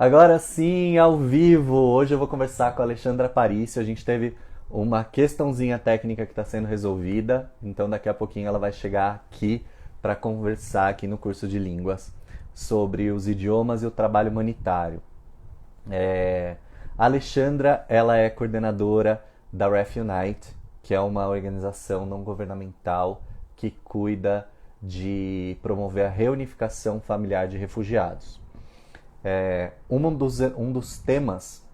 Agora sim, ao vivo! Hoje eu vou conversar com a Alexandra Parício. A gente teve uma questãozinha técnica que está sendo resolvida, então daqui a pouquinho ela vai chegar aqui para conversar aqui no curso de línguas sobre os idiomas e o trabalho humanitário. É, A Alexandra, ela é coordenadora da Ref Unite, que é uma organização não governamental que cuida de promover a reunificação familiar de refugiados. Um dos temas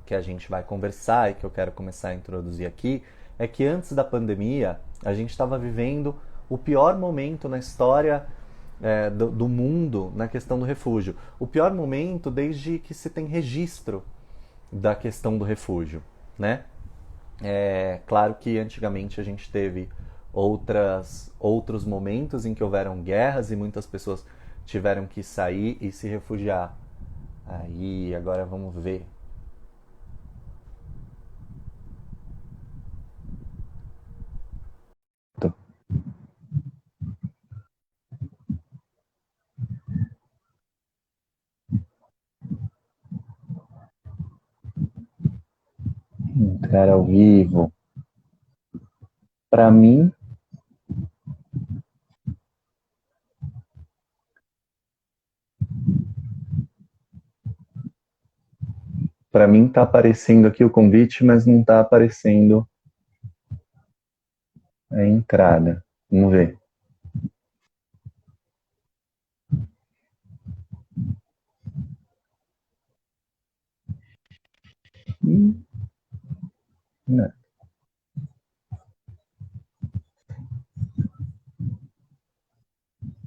que a gente vai conversar e que eu quero começar a introduzir aqui é que antes da pandemia a gente estava vivendo o pior momento na história do mundo na questão do refúgio. O pior momento desde que se tem registro da questão do refúgio, né? É claro que antigamente a gente teve outros momentos em que houveram guerras e muitas pessoas tiveram que sair e se refugiar. Aí, agora vamos ver. Entrar ao vivo. Para mim, para mim tá aparecendo aqui o convite, mas não tá aparecendo a entrada. Vamos ver. Não.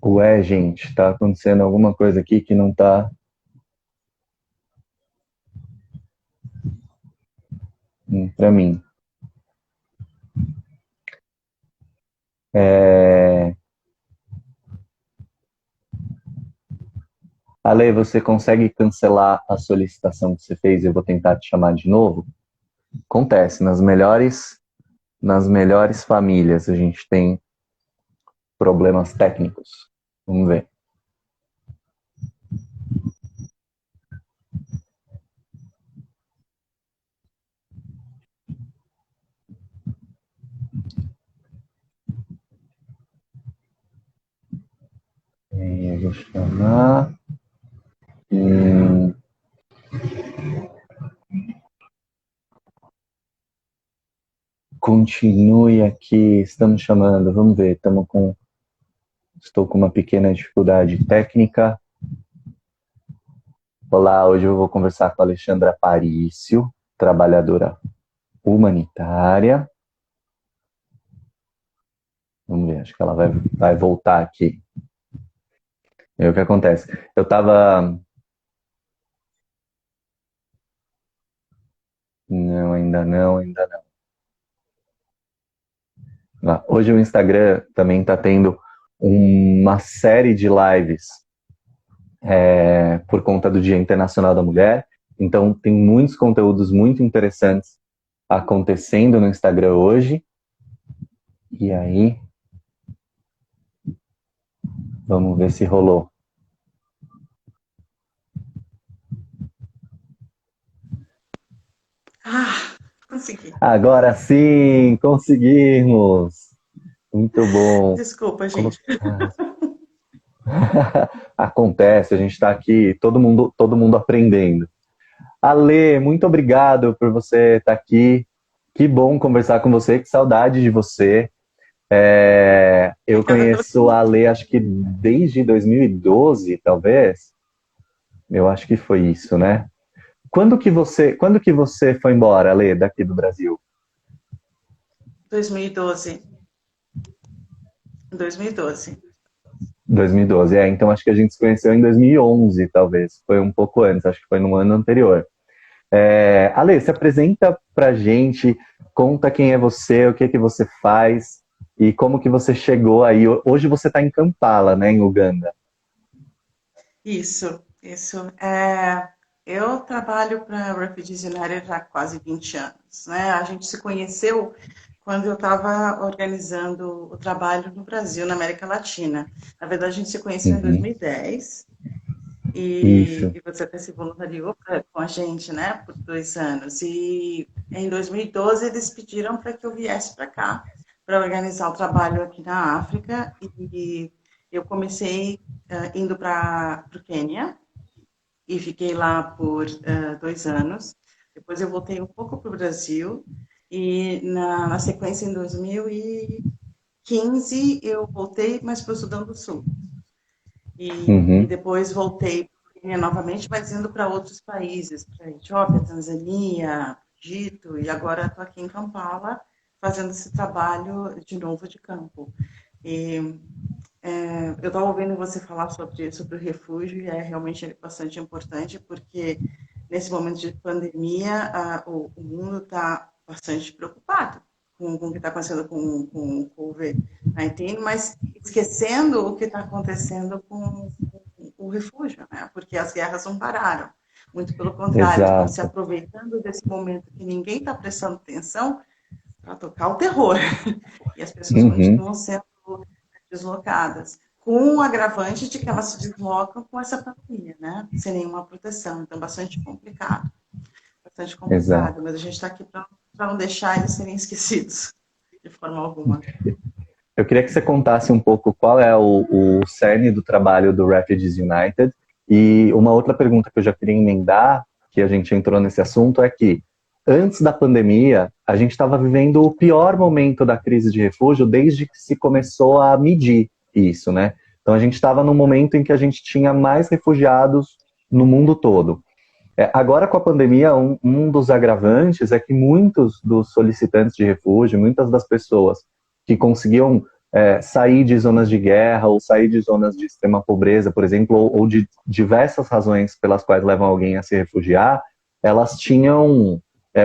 Ué, gente, tá acontecendo alguma coisa aqui que não tá para mim. É... Ale, você consegue cancelar a solicitação que você fez? Eu vou tentar te chamar de novo. Acontece, nas melhores famílias a gente tem problemas técnicos. Vamos ver. Eu vou chamar. Hum, Continue aqui, estamos chamando. Vamos ver, estou com uma pequena dificuldade técnica. Olá, hoje eu vou conversar com a Alexandra Parício, trabalhadora humanitária. Vamos ver, acho que ela vai voltar aqui. E o que acontece? Eu estava. Não, ainda não, ainda não. Hoje o Instagram também está tendo uma série de lives por conta do Dia Internacional da Mulher. Então, tem muitos conteúdos muito interessantes acontecendo no Instagram hoje. E aí, vamos ver se rolou. Ah, consegui. Agora sim, conseguimos! Muito bom. Desculpa, Como- gente. Ah, acontece, a gente está aqui, todo mundo aprendendo. Ale, muito obrigado por você estar aqui. Que bom conversar com você, que saudade de você. Eu Obrigada pelo conheço a convite. Ale, acho que desde 2012, talvez. Eu acho que foi isso, né? Quando que você foi embora, Ale, daqui do Brasil? 2012. 2012. 2012. Então acho que a gente se conheceu em 2011, talvez. Foi um pouco antes, acho que foi no ano anterior. Ale, se apresenta pra gente, conta quem é você, o que que você faz e como que você chegou aí. Hoje você está em Kampala, né, em Uganda. Isso. Eu trabalho para a Refugees United há quase 20 anos, né? A gente se conheceu quando eu estava organizando o trabalho no Brasil, na América Latina. Na verdade, a gente se conheceu em Uhum. 2010. Isso. E você até se voluntariou com a gente, né, por 2 anos. E em 2012 eles pediram para que eu viesse para cá para organizar o trabalho aqui na África. E eu comecei indo para o Quênia e fiquei lá por 2 anos. Depois eu voltei um pouco para o Brasil e na sequência em 2015 eu voltei, mas para o Sudão do Sul. E Uhum. depois voltei para Quênia novamente, mas indo para outros países, para Etiópia, Tanzânia, Egito, e agora estou aqui em Kampala fazendo esse trabalho de novo de campo. E eu estava ouvindo você falar sobre o refúgio, e é realmente bastante importante, porque nesse momento de pandemia, o mundo está bastante preocupado com o que está acontecendo com o COVID-19, mas esquecendo o que está acontecendo com o refúgio, né? Porque as guerras não pararam. Muito pelo contrário, estão se Exato. aproveitando desse momento que ninguém está prestando atenção para tocar o terror. E as pessoas Uhum. continuam sendo deslocadas, com o agravante de que elas se deslocam com essa pandemia, né? Sem nenhuma proteção. Então, bastante Exato. complicado, mas a gente está aqui para não deixar eles serem esquecidos de forma alguma. Eu queria que você contasse um pouco qual é o cerne do trabalho do Refugees United. E uma outra pergunta que eu já queria emendar, que a gente entrou nesse assunto, é que antes da pandemia, a gente estava vivendo o pior momento da crise de refúgio desde que se começou a medir isso, né? Então a gente estava num momento em que a gente tinha mais refugiados no mundo todo. Agora, com a pandemia, um dos agravantes é que muitos dos solicitantes de refúgio, muitas das pessoas que conseguiam sair de zonas de guerra ou sair de zonas de extrema pobreza, por exemplo, ou de diversas razões pelas quais levam alguém a se refugiar, elas tinham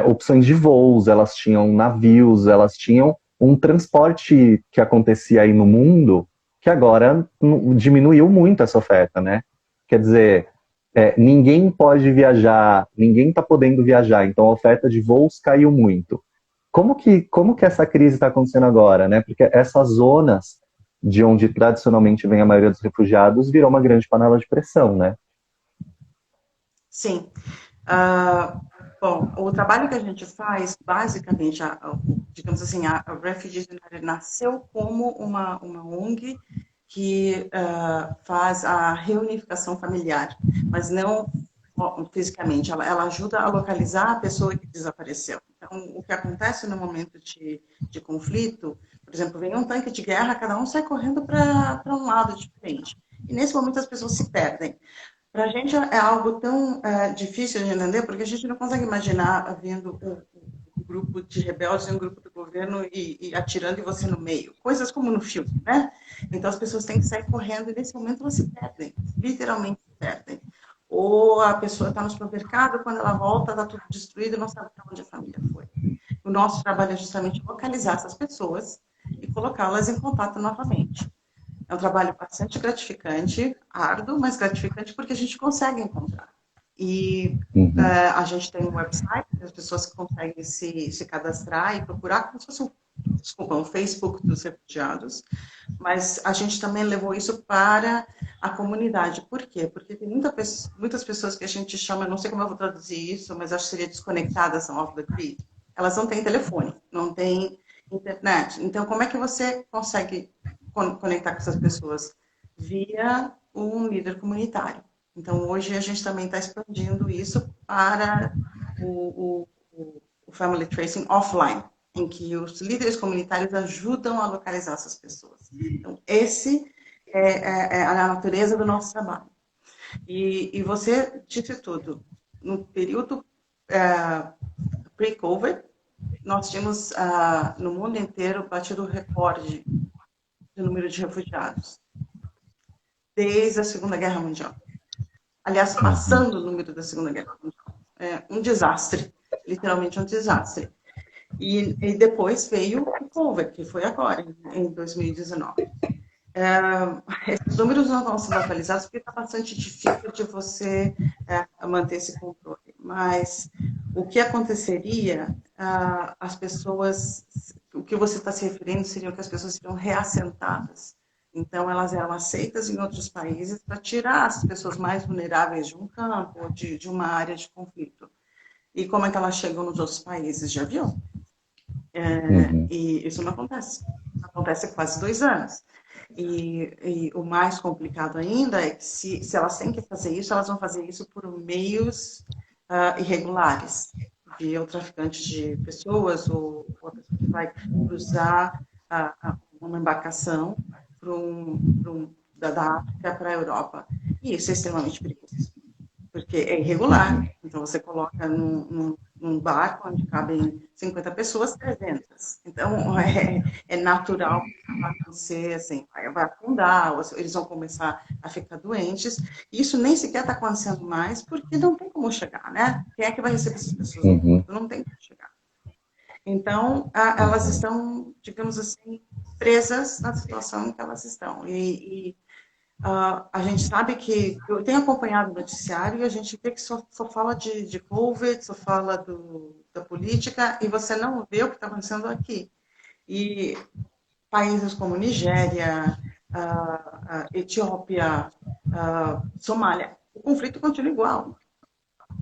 opções de voos, elas tinham navios, elas tinham um transporte que acontecia aí no mundo que agora diminuiu muito essa oferta, né? Quer dizer, ninguém pode viajar, ninguém está podendo viajar, então a oferta de voos caiu muito. Como que essa crise está acontecendo agora, né? Porque essas zonas de onde tradicionalmente vem a maioria dos refugiados virou uma grande panela de pressão, né? Sim. Bom, o trabalho que a gente faz, basicamente, digamos assim, a Refugees United nasceu como uma ONG que faz a reunificação familiar, mas não fisicamente, ela ajuda a localizar a pessoa que desapareceu. Então, o que acontece no momento de conflito, por exemplo, vem um tanque de guerra, cada um sai correndo para um lado diferente. E nesse momento as pessoas se perdem. Para a gente é algo tão difícil de entender, porque a gente não consegue imaginar havendo um grupo de rebeldes e um grupo do governo e atirando em você no meio. Coisas como no filme, né? Então as pessoas têm que sair correndo e nesse momento elas se perdem, literalmente se perdem. Ou a pessoa está no supermercado, quando ela volta, está tudo destruído e não sabe para onde a família foi. O nosso trabalho é justamente localizar essas pessoas e colocá-las em contato novamente. É um trabalho bastante gratificante, árduo, mas gratificante porque a gente consegue encontrar. E Uhum. a gente tem um website, as pessoas conseguem se cadastrar e procurar como se fosse um Facebook dos refugiados, mas a gente também levou isso para a comunidade. Por quê? Porque tem muitas pessoas que a gente chama, não sei como eu vou traduzir isso, mas acho que seria desconectadas, são off the grid. Elas não têm telefone, não têm internet. Então, como é que você consegue conectar com essas pessoas? Via um líder comunitário. Então, hoje a gente também está expandindo isso para o Family Tracing offline, em que os líderes comunitários ajudam a localizar essas pessoas. Então, esse é a natureza do nosso trabalho. E você disse tudo. No período pre-COVID, nós tínhamos no mundo inteiro batido o recorde de número de refugiados, desde a Segunda Guerra Mundial. Aliás, Uhum. passando o número da Segunda Guerra Mundial. É um desastre, literalmente um desastre. E depois veio o COVID, que foi agora, em 2019. Esses números não estão sendo atualizados porque está bastante difícil de você manter esse controle. Mas o que aconteceria, as pessoas, o que você está se referindo seriam que as pessoas seriam reassentadas Então, elas eram aceitas em outros países para tirar as pessoas mais vulneráveis de um campo ou de uma área de conflito. E como é que elas chegam nos outros países? De avião. Uhum. E isso não acontece. Acontece há quase 2 anos. E o mais complicado ainda é que se elas têm que fazer isso, elas vão fazer isso por meios irregulares, via o traficante de pessoas ou a pessoa que vai cruzar uma embarcação da África para a Europa. E isso é extremamente perigoso, porque é irregular. Uhum. Então, você coloca num barco onde cabem 50 pessoas, 300. Então, é natural que vai acontecer, assim, vai afundar, eles vão começar a ficar doentes. Isso nem sequer está acontecendo mais, porque não tem como chegar, né? Quem é que vai receber essas pessoas no Uhum. porto? Não tem como chegar. Então, elas Uhum. estão, digamos assim, presas na situação em que elas estão. A gente sabe que, eu tenho acompanhado o noticiário e a gente vê que só fala de Covid, só fala da política e você não vê o que está acontecendo aqui. E países como Nigéria, Etiópia, Somália, o conflito continua igual.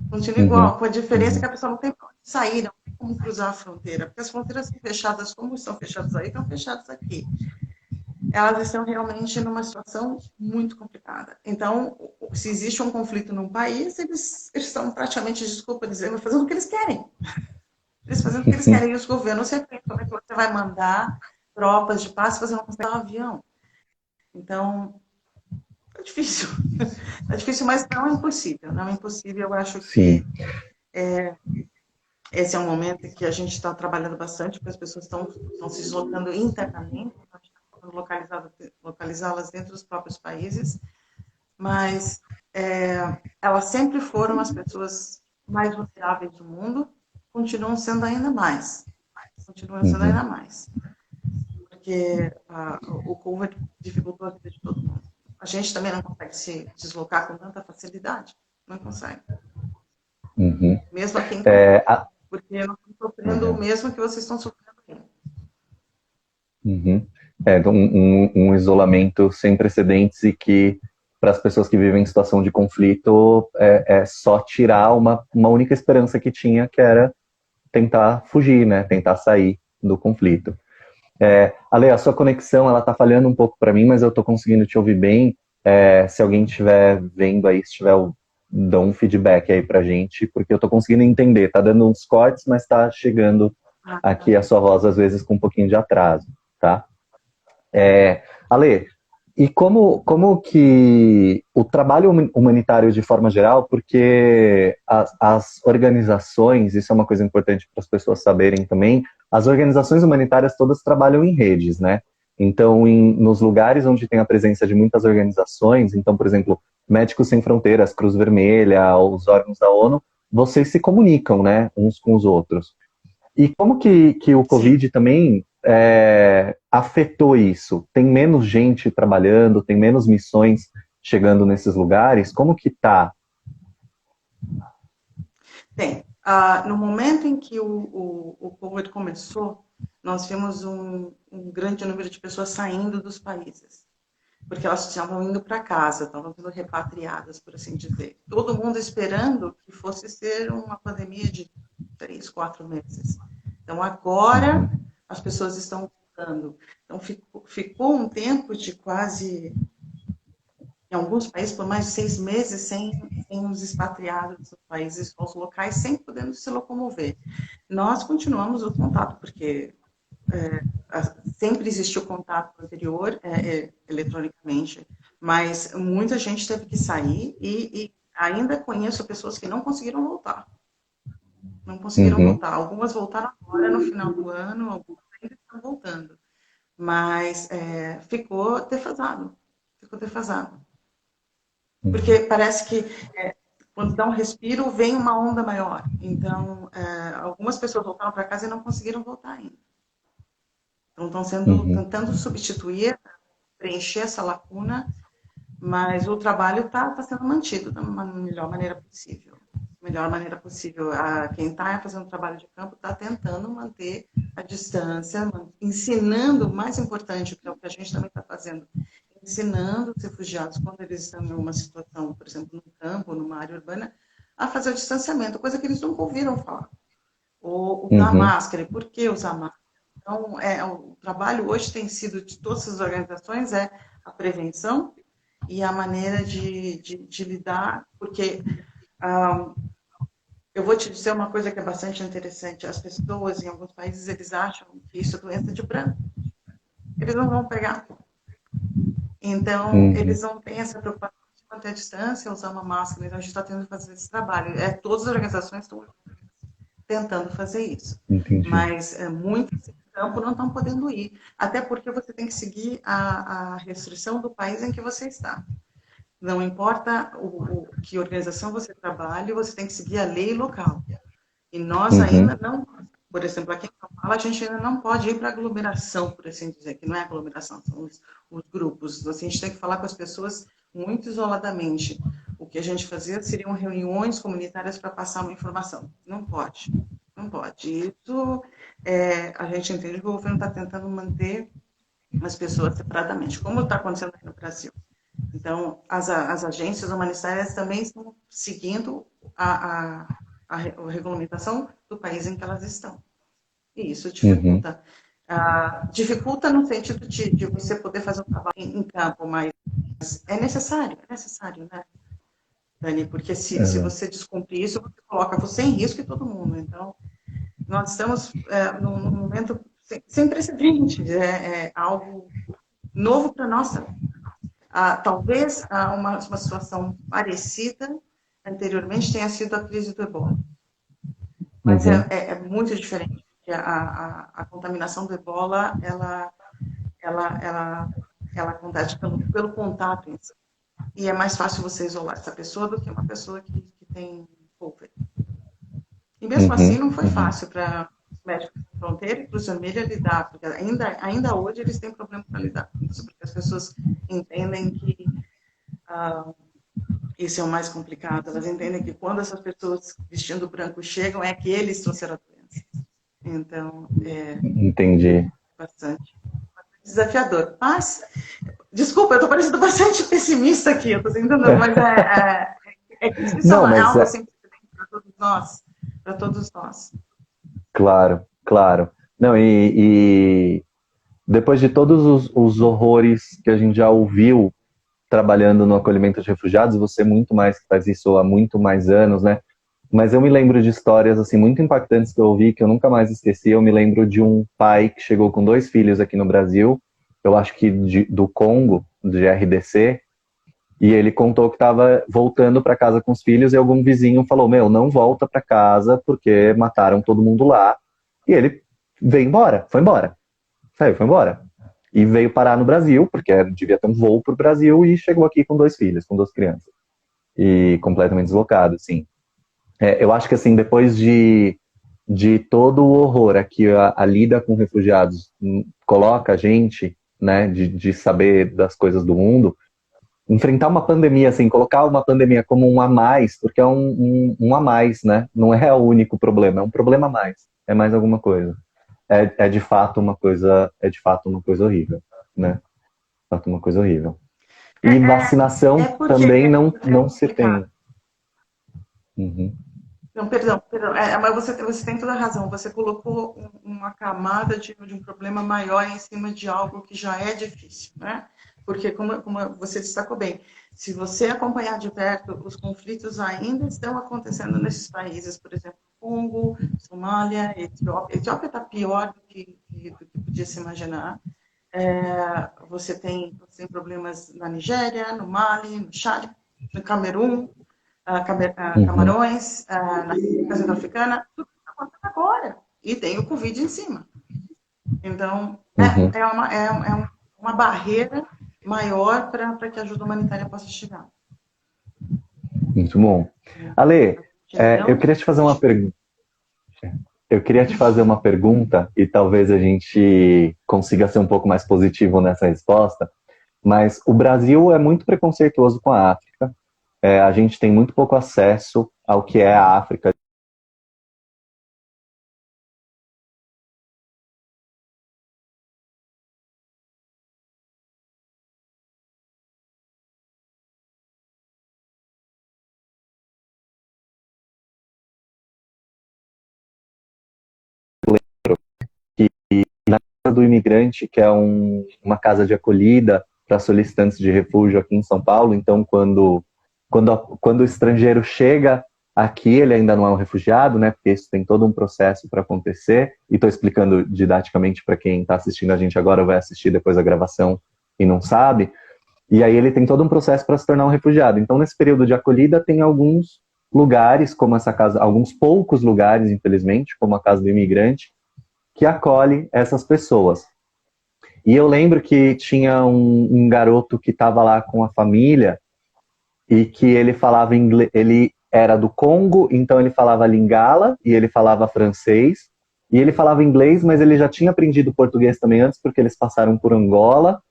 Continua Uhum. igual, com a diferença que Uhum. a pessoa não tem para onde sair, não tem como cruzar a fronteira, porque as fronteiras são fechadas como estão fechadas aí, estão fechadas aqui. Elas estão realmente numa situação muito complicada. Então, se existe um conflito num país, eles estão praticamente, desculpa dizer, mas fazendo o que eles querem. Eles fazendo o que eles querem. E os governos se aprendem como é que você vai mandar tropas de paz se você não consegue um avião. Então, é difícil. É difícil, mas não é impossível. Não é impossível. Eu acho Sim. que esse é um momento em que a gente está trabalhando bastante, porque as pessoas estão se deslocando internamente, a gente está localizá-las dentro dos próprios países, mas elas sempre foram as pessoas mais vulneráveis do mundo, continuam sendo ainda mais, continuam sendo Uhum. ainda mais, porque o Covid dificultou a vida de todo mundo. A gente também não consegue se deslocar com tanta facilidade, não consegue, Uhum. mesmo aqui em Campinas, É, porque nós estamos sofrendo o uhum. mesmo que vocês estão sofrendo aqui. Uhum. Um isolamento sem precedentes e que, para as pessoas que vivem em situação de conflito, é só tirar uma única esperança que tinha, que era tentar fugir, né? Tentar sair do conflito. Ale, a sua conexão, ela tá falhando um pouco para mim, mas eu tô conseguindo te ouvir bem. Se alguém estiver vendo aí, se tiver, dá um feedback aí pra gente, porque eu tô conseguindo entender. Tá dando uns cortes, mas tá chegando Ah, aqui a sua voz, às vezes, com um pouquinho de atraso, tá? Ale, e como que o trabalho humanitário de forma geral, porque as organizações, isso é uma coisa importante para as pessoas saberem também, as organizações humanitárias todas trabalham em redes, né? Então, nos lugares onde tem a presença de muitas organizações, então, por exemplo, Médicos Sem Fronteiras, Cruz Vermelha, os órgãos da ONU, vocês se comunicam, né, uns com os outros. E como que o sim. Covid também afetou isso? Tem menos gente trabalhando, tem menos missões chegando nesses lugares? Como que tá? Tem. No momento em que o Covid começou, nós vimos um grande número de pessoas saindo dos países, porque elas estavam indo para casa, estavam sendo repatriadas, por assim dizer. Todo mundo esperando que fosse ser uma pandemia de 3, 4 meses. Então, agora, Uhum, as pessoas estão voltando. Então, ficou um tempo de quase, em alguns países, por mais de 6 meses, sem os expatriados dos países, os locais, sem podendo se locomover. Nós continuamos o contato, porque sempre existiu contato anterior, eletronicamente, mas muita gente teve que sair e ainda conheço pessoas que não conseguiram voltar. Não conseguiram uhum, voltar. Algumas voltaram agora no final do ano, algumas ainda estão voltando. Mas ficou defasado. Ficou defasado. uhum, Porque parece que quando dá um respiro, vem uma onda maior. Então, algumas pessoas voltaram para casa e não conseguiram voltar ainda. Então, uhum, tentando substituir, preencher essa lacuna, mas o trabalho está sendo mantido da melhor maneira possível. Melhor maneira possível. Quem está fazendo trabalho de campo está tentando manter a distância, ensinando, o mais importante, que é o que a gente também está fazendo, ensinando os refugiados, quando eles estão em uma situação, por exemplo, no campo, numa área urbana, a fazer o distanciamento, coisa que eles nunca ouviram falar. Ou usar Uhum. máscara. E por que usar máscara? Então, o trabalho hoje tem sido de todas as organizações é a prevenção e a maneira de lidar, porque ah, eu vou te dizer uma coisa que é bastante interessante. As pessoas em alguns países eles acham que isso é doença de branco. Eles não vão pegar. Então, Uhum. eles não têm essa preocupação de manter a distância, usar uma máscara. Então, a gente está tendo que fazer esse trabalho. Todas as organizações estão tentando fazer isso. Entendi. Mas muitos em campo não estão podendo ir. Até porque você tem que seguir a restrição do país em que você está. Não importa que organização você trabalhe, você tem que seguir a lei local. E nós ainda Uhum. não, por exemplo, aqui em São Paulo, a gente ainda não pode ir para aglomeração, por assim dizer, que não é aglomeração, são os grupos. Assim, a gente tem que falar com as pessoas muito isoladamente. O que a gente fazia seriam reuniões comunitárias para passar uma informação. Não pode, não pode. Isso a gente entende que o governo está tentando manter as pessoas separadamente, como está acontecendo aqui no Brasil. Então, as agências humanitárias também estão seguindo a regulamentação do país em que elas estão. E isso Uhum. dificulta. Dificulta no sentido de você poder fazer um trabalho em campo, mas é necessário, né, Dani? Porque se Exato. você descumprir isso, você coloca você em risco e todo mundo. Então, nós estamos num momento sem precedente, é algo novo para nós também. Talvez uma situação parecida anteriormente tenha sido a crise do ebola, mas Uhum. é muito diferente. Porque a contaminação do ebola, ela, ela, ela acontece pelo contato em si. E é mais fácil você isolar essa pessoa do que uma pessoa que tem COVID. E mesmo assim, Uhum. não foi Uhum. fácil para os médicos da fronteira e para os famílias lidar, porque ainda hoje eles têm problema para lidar com isso, porque as pessoas entendem que isso é o mais complicado. Elas entendem que quando essas pessoas vestindo branco chegam, é que eles trouxeram a doença. Então, é Entendi. bastante desafiador. Mas, desculpa, eu estou parecendo bastante pessimista aqui, eu estou tentando, mas que isso Não, é mas algo assim para todos nós, para todos nós. claro, claro. Não, e depois de todos os horrores que a gente já ouviu trabalhando no acolhimento de refugiados, você muito mais que faz isso há muito mais anos, né? Mas eu me lembro de histórias assim muito impactantes que eu ouvi que eu nunca mais esqueci. Eu me lembro de um pai que chegou com 2 filhos aqui no Brasil, eu acho que do Congo, de RDC, e ele contou que estava voltando para casa com os filhos e algum vizinho falou: "Meu, não volta para casa porque mataram todo mundo lá". E ele veio embora, foi embora, saiu, foi embora. E veio parar no Brasil, porque devia ter um voo para o Brasil, e chegou aqui com 2 filhos, com 2 crianças. E completamente deslocado, assim. Eu acho que, assim, depois de todo o horror aqui a lida com refugiados coloca a gente, né, de saber das coisas do mundo, enfrentar uma pandemia, assim, colocar uma pandemia como um a mais, porque é um a mais, né? Não é o único problema, é um problema a mais. É mais alguma coisa. É de fato uma coisa, é de fato uma coisa horrível, né? De fato uma coisa horrível. É, E é vacinação porque também é não se complicado. tem. Uhum. Não, perdão. Mas você tem toda a razão. Você colocou uma camada de um problema maior em cima de algo que já é difícil, né? Porque, como você destacou bem, se você acompanhar de perto, os conflitos ainda estão acontecendo nesses países, por exemplo, Congo, Somália, Etiópia. Etiópia está pior do que podia se imaginar. Você tem problemas na Nigéria, no Mali, no Chad, no Camerun, Uhum. Camarões, na República Centro-Africana, tudo está acontecendo agora. E tem o Covid em cima. Então, Uhum. uma barreira maior para que a ajuda humanitária possa chegar. Muito bom. Então, Ale, a gente eu não queria te fazer uma pode. pergunta. Eu queria te fazer uma pergunta e talvez a gente consiga ser um pouco mais positivo nessa resposta. Mas o Brasil é muito preconceituoso com a África. A gente tem muito pouco acesso ao que é a África do Imigrante, que é uma casa de acolhida para solicitantes de refúgio aqui em São Paulo. Então, quando o estrangeiro chega aqui, ele ainda não é um refugiado, né? Porque isso tem todo um processo para acontecer. E estou explicando didaticamente para quem está assistindo a gente agora, vai assistir depois a gravação e não sabe. E aí ele tem todo um processo para se tornar um refugiado. Então, nesse período de acolhida, tem alguns lugares, como essa casa, alguns poucos lugares, infelizmente, como a Casa do Imigrante, que acolhe essas pessoas. E eu lembro que tinha um garoto que estava lá com a família e que ele falava inglês, ele era do Congo, então ele falava Lingala e ele falava francês, e ele falava inglês, mas ele já tinha aprendido português também antes, porque eles passaram por Angola,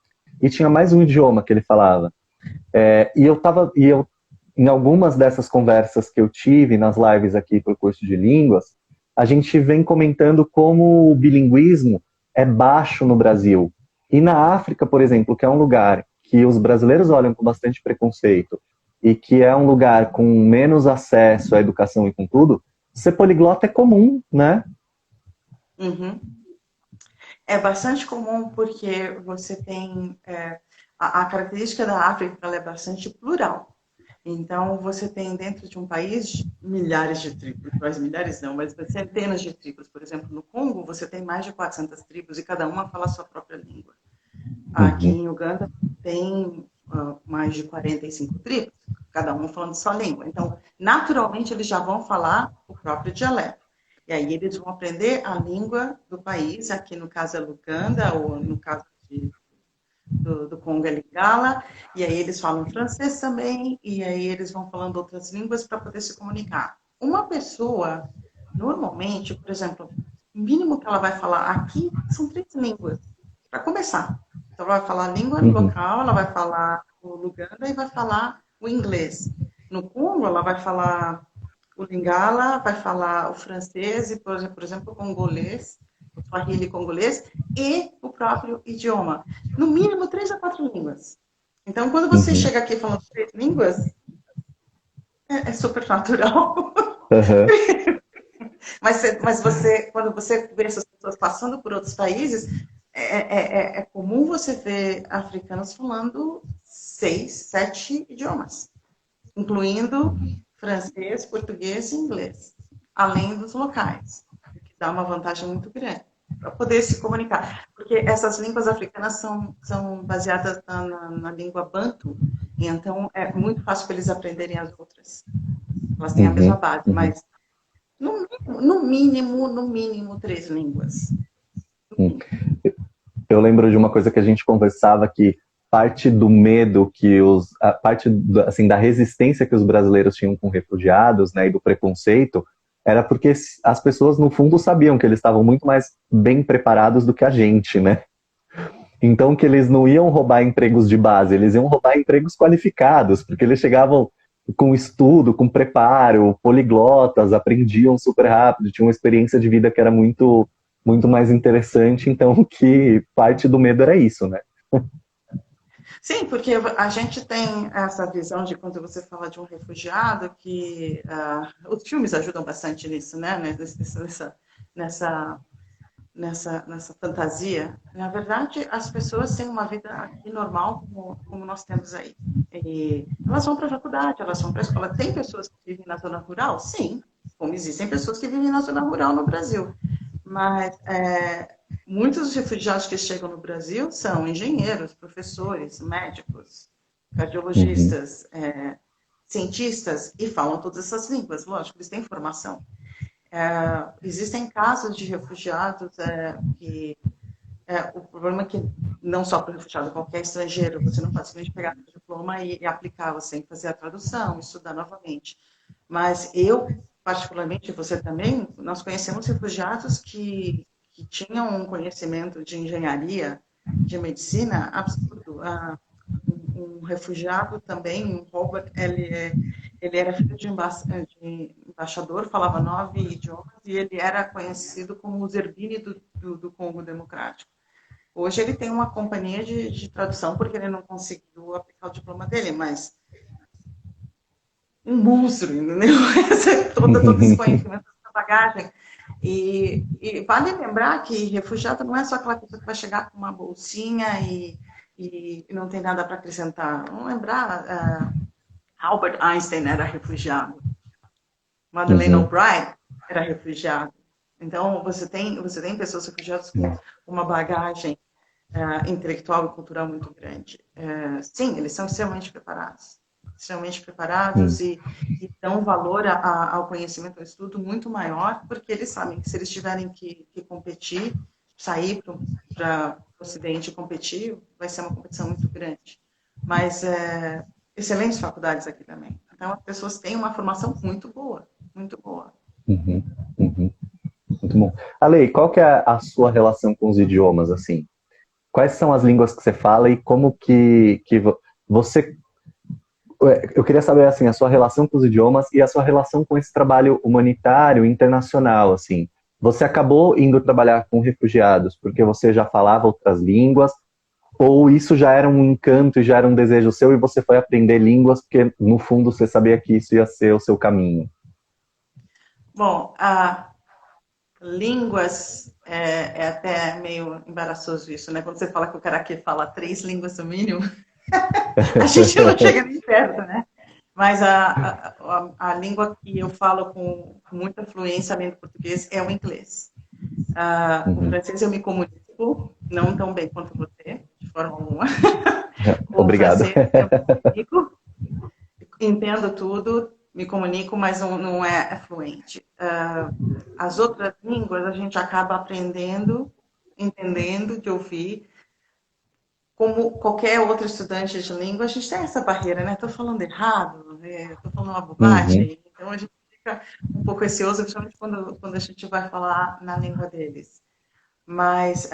e tinha mais um idioma que ele falava. E eu, em algumas dessas conversas que eu tive nas lives aqui para o curso de línguas, a gente vem comentando como o bilinguismo é baixo no Brasil. E na África, por exemplo, que é um lugar que os brasileiros olham com bastante preconceito e que é um lugar com menos acesso à educação e com tudo, ser poliglota é comum, né? Uhum. É bastante comum porque você tem... a característica da África, ela é bastante plural. Então, você tem dentro de um país milhares de tribos, mas milhares não, mas centenas de tribos. Por exemplo, no Congo, você tem mais de 400 tribos e cada uma fala a sua própria língua. Aqui em Uganda, tem mais de 45 tribos, cada uma falando sua língua. Então, naturalmente, eles já vão falar o próprio dialeto. E aí eles vão aprender a língua do país, aqui no caso é Luganda, ou no caso do Congo é Lingala, e aí eles falam francês também, e aí eles vão falando outras línguas para poder se comunicar. Uma pessoa, normalmente, por exemplo, o mínimo que ela vai falar aqui são 3 línguas, para começar. Então, ela vai falar a língua local, ela vai falar o Luganda e vai falar o inglês. No Congo, ela vai falar o Lingala, vai falar o francês e, por exemplo, o congolês, o Swahili congolês e o próprio idioma. No mínimo 3 a 4 línguas. Então, quando você chega aqui falando 3 línguas, é super natural. Mas você, quando você vê essas pessoas passando por outros países, é comum você ver africanos falando 6, 7 idiomas, incluindo francês, português e inglês, além dos locais, o que dá uma vantagem muito grande para poder se comunicar. Porque essas línguas africanas são baseadas na língua banto, e então é muito fácil para eles aprenderem as outras. Elas têm a mesma base, mas no mínimo 3 línguas. Eu lembro de uma coisa que a gente conversava que parte do medo que assim, da resistência que os brasileiros tinham com refugiados, né, e do preconceito, era porque as pessoas, no fundo, sabiam que eles estavam muito mais bem preparados do que a gente, né? Então, que eles não iam roubar empregos de base, eles iam roubar empregos qualificados, porque eles chegavam com estudo, com preparo, poliglotas, aprendiam super rápido, tinham uma experiência de vida que era muito, muito mais interessante, então que parte do medo era isso, né? Sim, porque a gente tem essa visão de quando você fala de um refugiado, que os filmes ajudam bastante nisso, né? Nessa fantasia. Na verdade, as pessoas têm uma vida aqui normal, como nós temos aí. E elas vão para a faculdade, elas vão para a escola. Tem pessoas que vivem na zona rural? Sim, como existem pessoas que vivem na zona rural no Brasil. Mas muitos dos refugiados que chegam no Brasil são engenheiros, professores, médicos, cardiologistas, cientistas, e falam todas essas línguas. Lógico, eles têm formação. Existem casos de refugiados que... o problema é que não só para o refugiado, qualquer estrangeiro, você não pode simplesmente pegar o diploma e aplicar, você tem que fazer a tradução, estudar novamente. Mas eu, particularmente, você também, nós conhecemos refugiados que tinham um conhecimento de engenharia, de medicina absurdo. Um refugiado também, um Robert, ele era filho de embaixador, falava 9 idiomas e ele era conhecido como o Zerbini do Congo Democrático. Hoje ele tem uma companhia de tradução porque ele não conseguiu aplicar o diploma dele, mas um monstro, entendeu? Todo esse conhecimento, essa bagagem. E vale lembrar que refugiado não é só aquela pessoa que vai chegar com uma bolsinha e não tem nada para acrescentar. Vamos lembrar, Albert Einstein era refugiado, Madeleine Uhum. Albright era refugiado. Então, você tem pessoas refugiadas com uma bagagem intelectual e cultural muito grande. Sim, eles são extremamente preparados Uhum. e dão valor ao conhecimento, ao estudo muito maior, porque eles sabem que se eles tiverem que competir, sair para o Ocidente e competir, vai ser uma competição muito grande. Mas excelentes faculdades aqui também. Então, as pessoas têm uma formação muito boa, muito boa. Uhum. Uhum. Muito bom. Ale, qual que é a sua relação com os idiomas, assim? Quais são as línguas que você fala e como que você... Eu queria saber, assim, a sua relação com os idiomas e a sua relação com esse trabalho humanitário internacional, assim. Você acabou indo trabalhar com refugiados porque você já falava outras línguas, ou isso já era um encanto e já era um desejo seu e você foi aprender línguas porque, no fundo, você sabia que isso ia ser o seu caminho? Bom, línguas é até meio embaraçoso isso, né? Quando você fala que o cara aqui fala 3 línguas no mínimo, a gente não chega nem perto, né? Mas a língua que eu falo com muita fluência, além do português, é o inglês. O Uhum. francês eu me comunico, não tão bem quanto você, de forma alguma. Com o Obrigado. francês eu me comunico, entendo tudo, me comunico, mas não é fluente. As outras línguas a gente acaba aprendendo, entendendo, de ouvir. Como qualquer outro estudante de língua, a gente tem essa barreira, né? Estou falando errado, estou falando uma Uhum. bobagem. Então a gente fica um pouco receoso, principalmente quando a gente vai falar na língua deles. Mas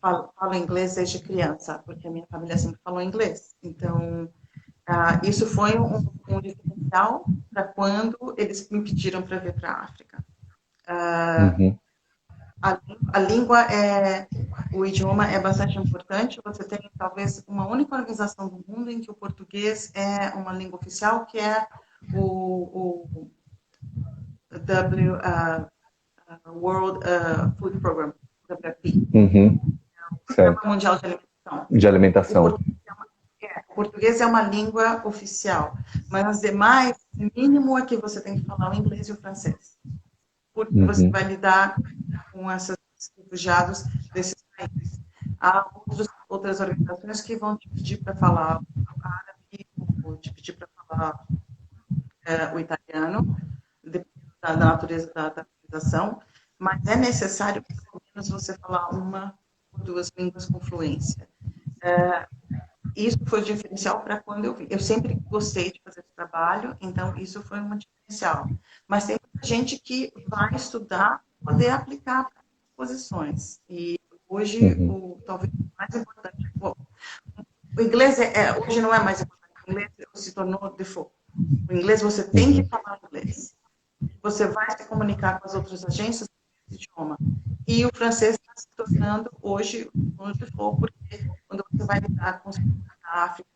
falo inglês desde criança, porque a minha família sempre falou inglês. Então, isso foi um diferencial para quando eles me pediram para vir para a África. Uhum. A língua o idioma é bastante importante. Você tem talvez uma única organização do mundo em que o português é uma língua oficial, que é o World Food Program, WFP, Uhum. o Programa Certo. Mundial de Alimentação. De O alimentação. português o português é uma língua oficial, mas as demais, o mínimo é que você tem que falar o inglês e o francês, porque você Uhum. vai lidar com esses refugiados desses países. Há outras organizações que vão te pedir para falar o árabe, ou te pedir para falar o italiano, dependendo da natureza da organização, mas é necessário, pelo menos, você falar uma ou duas línguas com fluência. Isso foi diferencial para quando eu vi. Eu sempre gostei de fazer esse trabalho, então isso foi uma diferencial. Mas tem muita gente que vai estudar para poder aplicar para posições. E hoje, Uhum. talvez o mais importante, o inglês hoje não é mais importante, o inglês se tornou default. O inglês você tem que Uhum. falar inglês. Você vai se comunicar com as outras agências do idioma. E o francês está se tornando hoje um default, porque quando você vai lidar com os países da África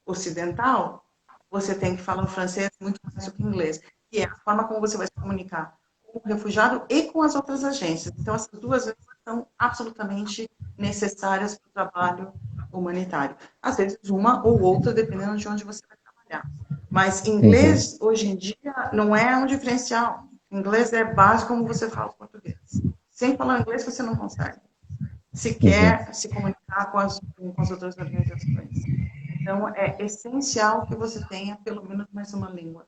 Ocidental, você tem que falar o francês muito mais do que o inglês. E é a forma como você vai se comunicar com o refugiado e com as outras agências. Então, essas duas línguas são absolutamente necessárias para o trabalho humanitário. Às vezes, uma ou outra, dependendo de onde você vai trabalhar. Mas Uhum. inglês, hoje em dia, não é um diferencial. Inglês é básico como você fala português. Sem falar inglês, você não consegue. Se Uhum. quer se comunicar com as outras organizações. Então, é essencial que você tenha pelo menos mais uma língua.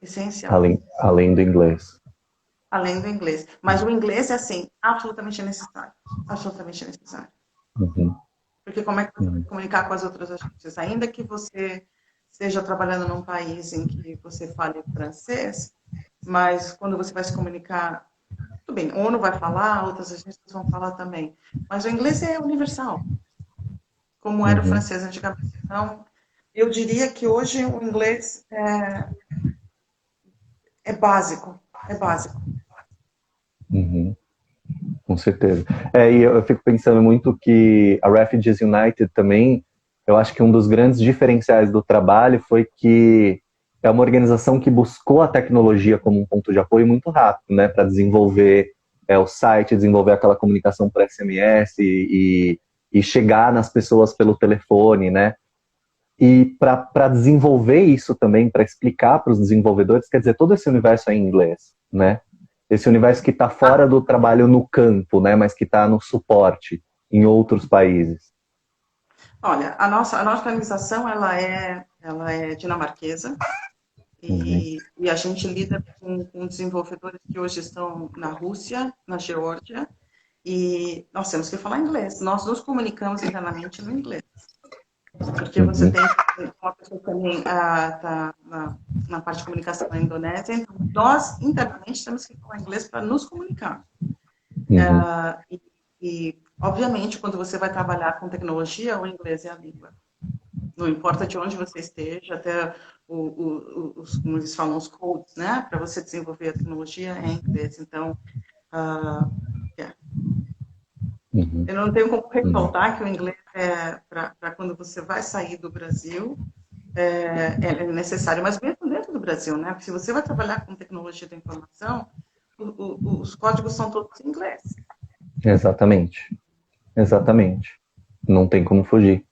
Essencial. Além do inglês. Além do inglês. Mas o inglês é, assim, absolutamente necessário. Absolutamente necessário. Uhum. Porque como é que você vai se Uhum. comunicar com as outras agências? Ainda que você esteja trabalhando num país em que você fale francês, mas quando você vai se comunicar, tudo bem, ONU vai falar, outras agências vão falar também. Mas o inglês é universal, como era o Uhum. francês antigamente. Então, eu diria que hoje o inglês é básico. É básico. Uhum. Com certeza. E eu fico pensando muito que a Refugees United também, eu acho que um dos grandes diferenciais do trabalho foi que é uma organização que buscou a tecnologia como um ponto de apoio muito rápido, né, para desenvolver o site, desenvolver aquela comunicação por SMS e chegar nas pessoas pelo telefone, né? E para desenvolver isso também, para explicar para os desenvolvedores, quer dizer, todo esse universo é em inglês, né? Esse universo que está fora do trabalho no campo, né? Mas que está no suporte em outros países. Olha, a nossa organização ela é dinamarquesa Uhum. e a gente lida com desenvolvedores que hoje estão na Rússia, na Geórgia, e nós temos que falar inglês. Nós nos comunicamos internamente no inglês. Porque você Uhum. tem uma pessoa que também está na parte de comunicação na Indonésia, então nós internamente temos que falar inglês para nos comunicar. Uhum. Obviamente, quando você vai trabalhar com tecnologia, o inglês é a língua. Não importa de onde você esteja, até como eles falam, os codes, né? Para você desenvolver a tecnologia é em inglês. Então, yeah. Uhum. Eu não tenho como Uhum. ressaltar que o inglês é para quando você vai sair do Brasil, é necessário, mas mesmo dentro do Brasil, né? Porque se você vai trabalhar com tecnologia da informação, os códigos são todos em inglês. Exatamente. Exatamente. Não tem como fugir.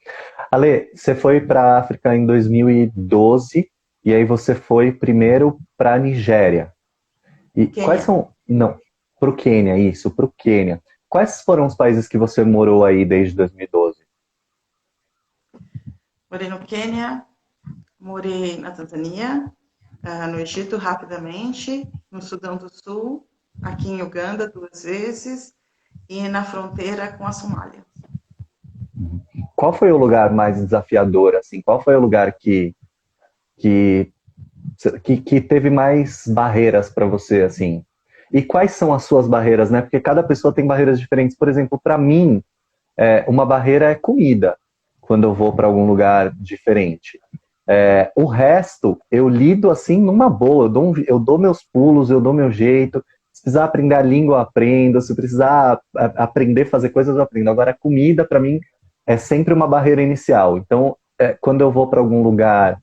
Ale, você foi para a África em 2012 e aí você foi primeiro para a Nigéria. E quais Quênia. são... Não, para o Quênia, isso, para o Quênia. Quais foram os países que você morou aí desde 2012? Morei no Quênia, morei na Tanzânia, no Egito rapidamente, no Sudão do Sul, aqui em Uganda 2 vezes e na fronteira com a Somália. Qual foi o lugar mais desafiador, assim? Qual foi o lugar que, que teve mais barreiras para você, assim? E quais são as suas barreiras, né? Porque cada pessoa tem barreiras diferentes. Por exemplo, para mim, uma barreira é comida, quando eu vou para algum lugar diferente. O resto, eu lido assim numa boa, eu dou meus pulos, eu dou meu jeito. Se precisar aprender a língua, eu aprendo. Se precisar aprender a fazer coisas, eu aprendo. Agora, a comida, para mim, é sempre uma barreira inicial. Então, quando eu vou para algum lugar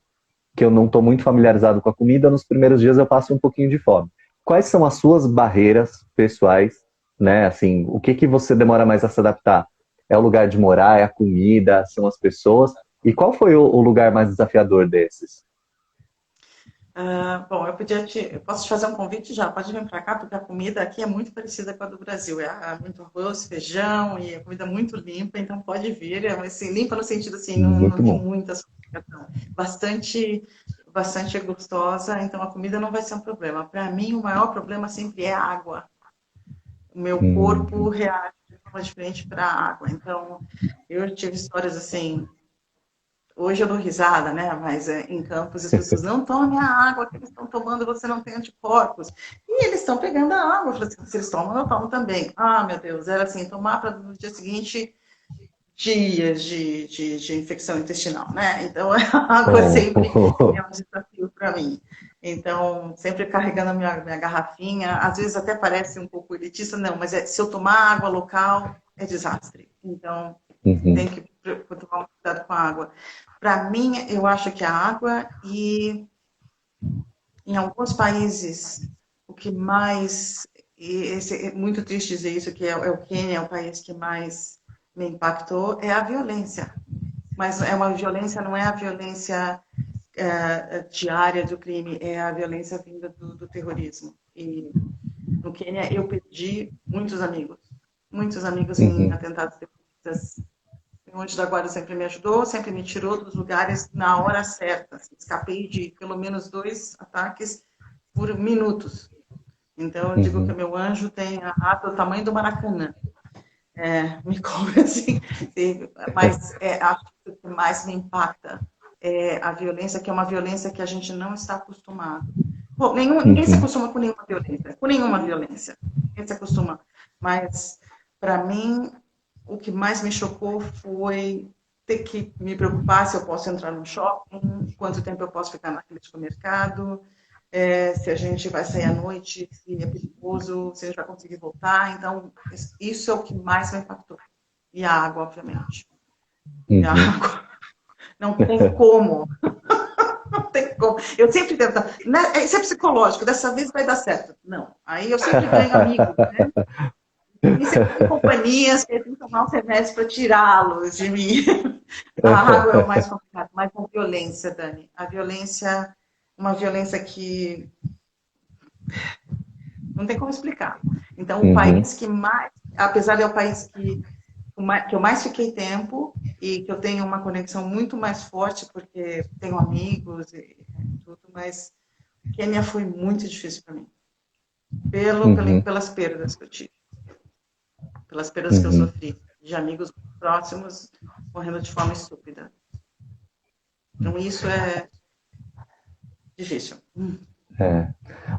que eu não estou muito familiarizado com a comida, nos primeiros dias eu passo um pouquinho de fome. Quais são as suas barreiras pessoais, né? Assim, o que você demora mais a se adaptar? É o lugar de morar, é a comida, são as pessoas? E qual foi o lugar mais desafiador desses? Bom, eu posso te fazer um convite já, pode vir para cá, porque a comida aqui é muito parecida com a do Brasil. É muito arroz, feijão e a comida muito limpa, então pode vir. Assim, limpa no sentido assim, não Muito tem bom. muita sofisticação. Bastante gostosa, então a comida não vai ser um problema. Para mim, o maior problema sempre é a água. O meu corpo Hum, reage de forma diferente para a água. Então, eu tive histórias assim. Hoje eu dou risada, né? Mas em Campos as pessoas não tomem a água que eles estão tomando, você não tem anticorpos. E eles estão pegando a água. Eu falei assim, se eles tomam, eu tomo também. Ah, meu Deus, era assim, tomar para no dia seguinte dias de infecção intestinal, né? Então a água sempre é oh. um desafio para mim. Então, sempre carregando a minha garrafinha, às vezes até parece um pouco elitista, não, mas se eu tomar água local, é desastre. Então, Uhum, tem que tomar cuidado com a água. Para mim, eu acho que a água e em alguns países o que mais é muito triste dizer isso que é o Quênia, é o país que mais me impactou é a violência. Mas é uma violência, não é a violência diária do crime, é a violência vinda do terrorismo. E no Quênia eu perdi muitos amigos em uhum, atentados terroristas. O anjo da guarda sempre me ajudou, sempre me tirou dos lugares na hora certa. Assim, escapei de pelo menos 2 ataques por minutos. Então, eu digo que o uhum, meu anjo tem a asa do tamanho do Maracanã. Me cobre assim. Mas acho que o que mais me impacta é a violência, que é uma violência que a gente não está acostumado. Bom, ninguém se uhum, acostuma com nenhuma violência. Ninguém se acostuma. Mas, para mim, o que mais me chocou foi ter que me preocupar se eu posso entrar no shopping, quanto tempo eu posso ficar naquele supermercado, se a gente vai sair à noite, se é perigoso, se a gente vai conseguir voltar. Então, isso é o que mais me impactou. E a água, obviamente. E a uhum. água. Não tem como. Não tem como. Eu sempre tento, né? Isso é psicológico, dessa vez vai dar certo. Não. Aí eu sempre ganho amigos, né? E sempre tem companhias que tentam tomar os remédios para tirá-los de mim. A água é o mais complicado, mas a violência, Dani. A violência, uma violência que não tem como explicar. Então, o Uhum, país que mais, apesar de é o país que eu mais fiquei tempo e que eu tenho uma conexão muito mais forte, porque tenho amigos e tudo, mas Quênia foi muito difícil para mim, uhum, pelas perdas que eu tive, pelas perdas que eu uhum. sofri, de amigos próximos morrendo de forma estúpida. Então, isso é difícil. É.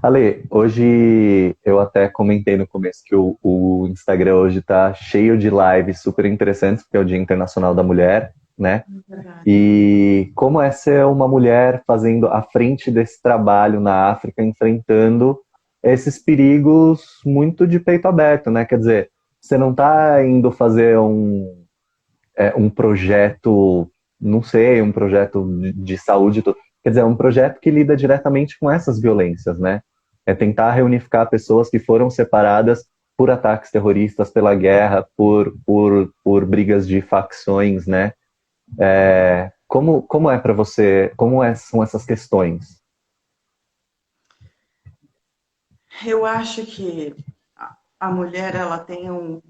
Ale, hoje eu até comentei no começo que o Instagram hoje está cheio de lives super interessantes, porque é o Dia Internacional da Mulher, né? Verdade. E como é ser uma mulher fazendo à frente desse trabalho na África, enfrentando esses perigos muito de peito aberto, né? Quer dizer, você não está indo fazer um projeto, não sei, um projeto de saúde, quer dizer, é um projeto que lida diretamente com essas violências, né? É tentar reunificar pessoas que foram separadas por ataques terroristas, pela guerra, por brigas de facções, né? Como é para você, são essas questões? Eu acho que a mulher ela tem um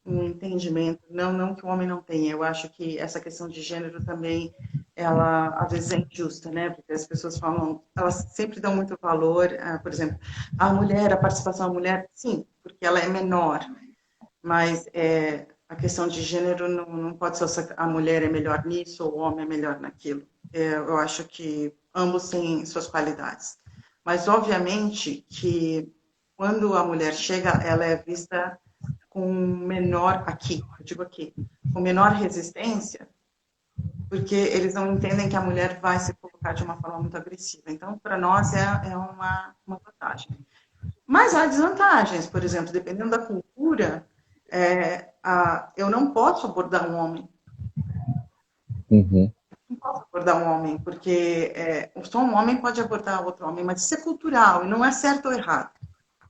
entendimento, não que o homem não tenha, eu acho que essa questão de gênero também, ela às vezes é injusta, né? Porque as pessoas falam, elas sempre dão muito valor, por exemplo, a mulher, a participação da mulher, sim, porque ela é menor, mas a questão de gênero não pode ser a mulher é melhor nisso ou o homem é melhor naquilo. Eu acho que ambos têm suas qualidades. Mas, obviamente, que quando a mulher chega, ela é vista com menor, aqui, eu digo aqui, com menor resistência, porque eles não entendem que a mulher vai se colocar de uma forma muito agressiva. Então, para nós, é uma vantagem. Mas há desvantagens, por exemplo, dependendo da cultura, eu não posso abordar um homem, Uhum, não posso abordar um homem, porque só um homem pode abordar outro homem, mas isso é cultural e não é certo ou errado.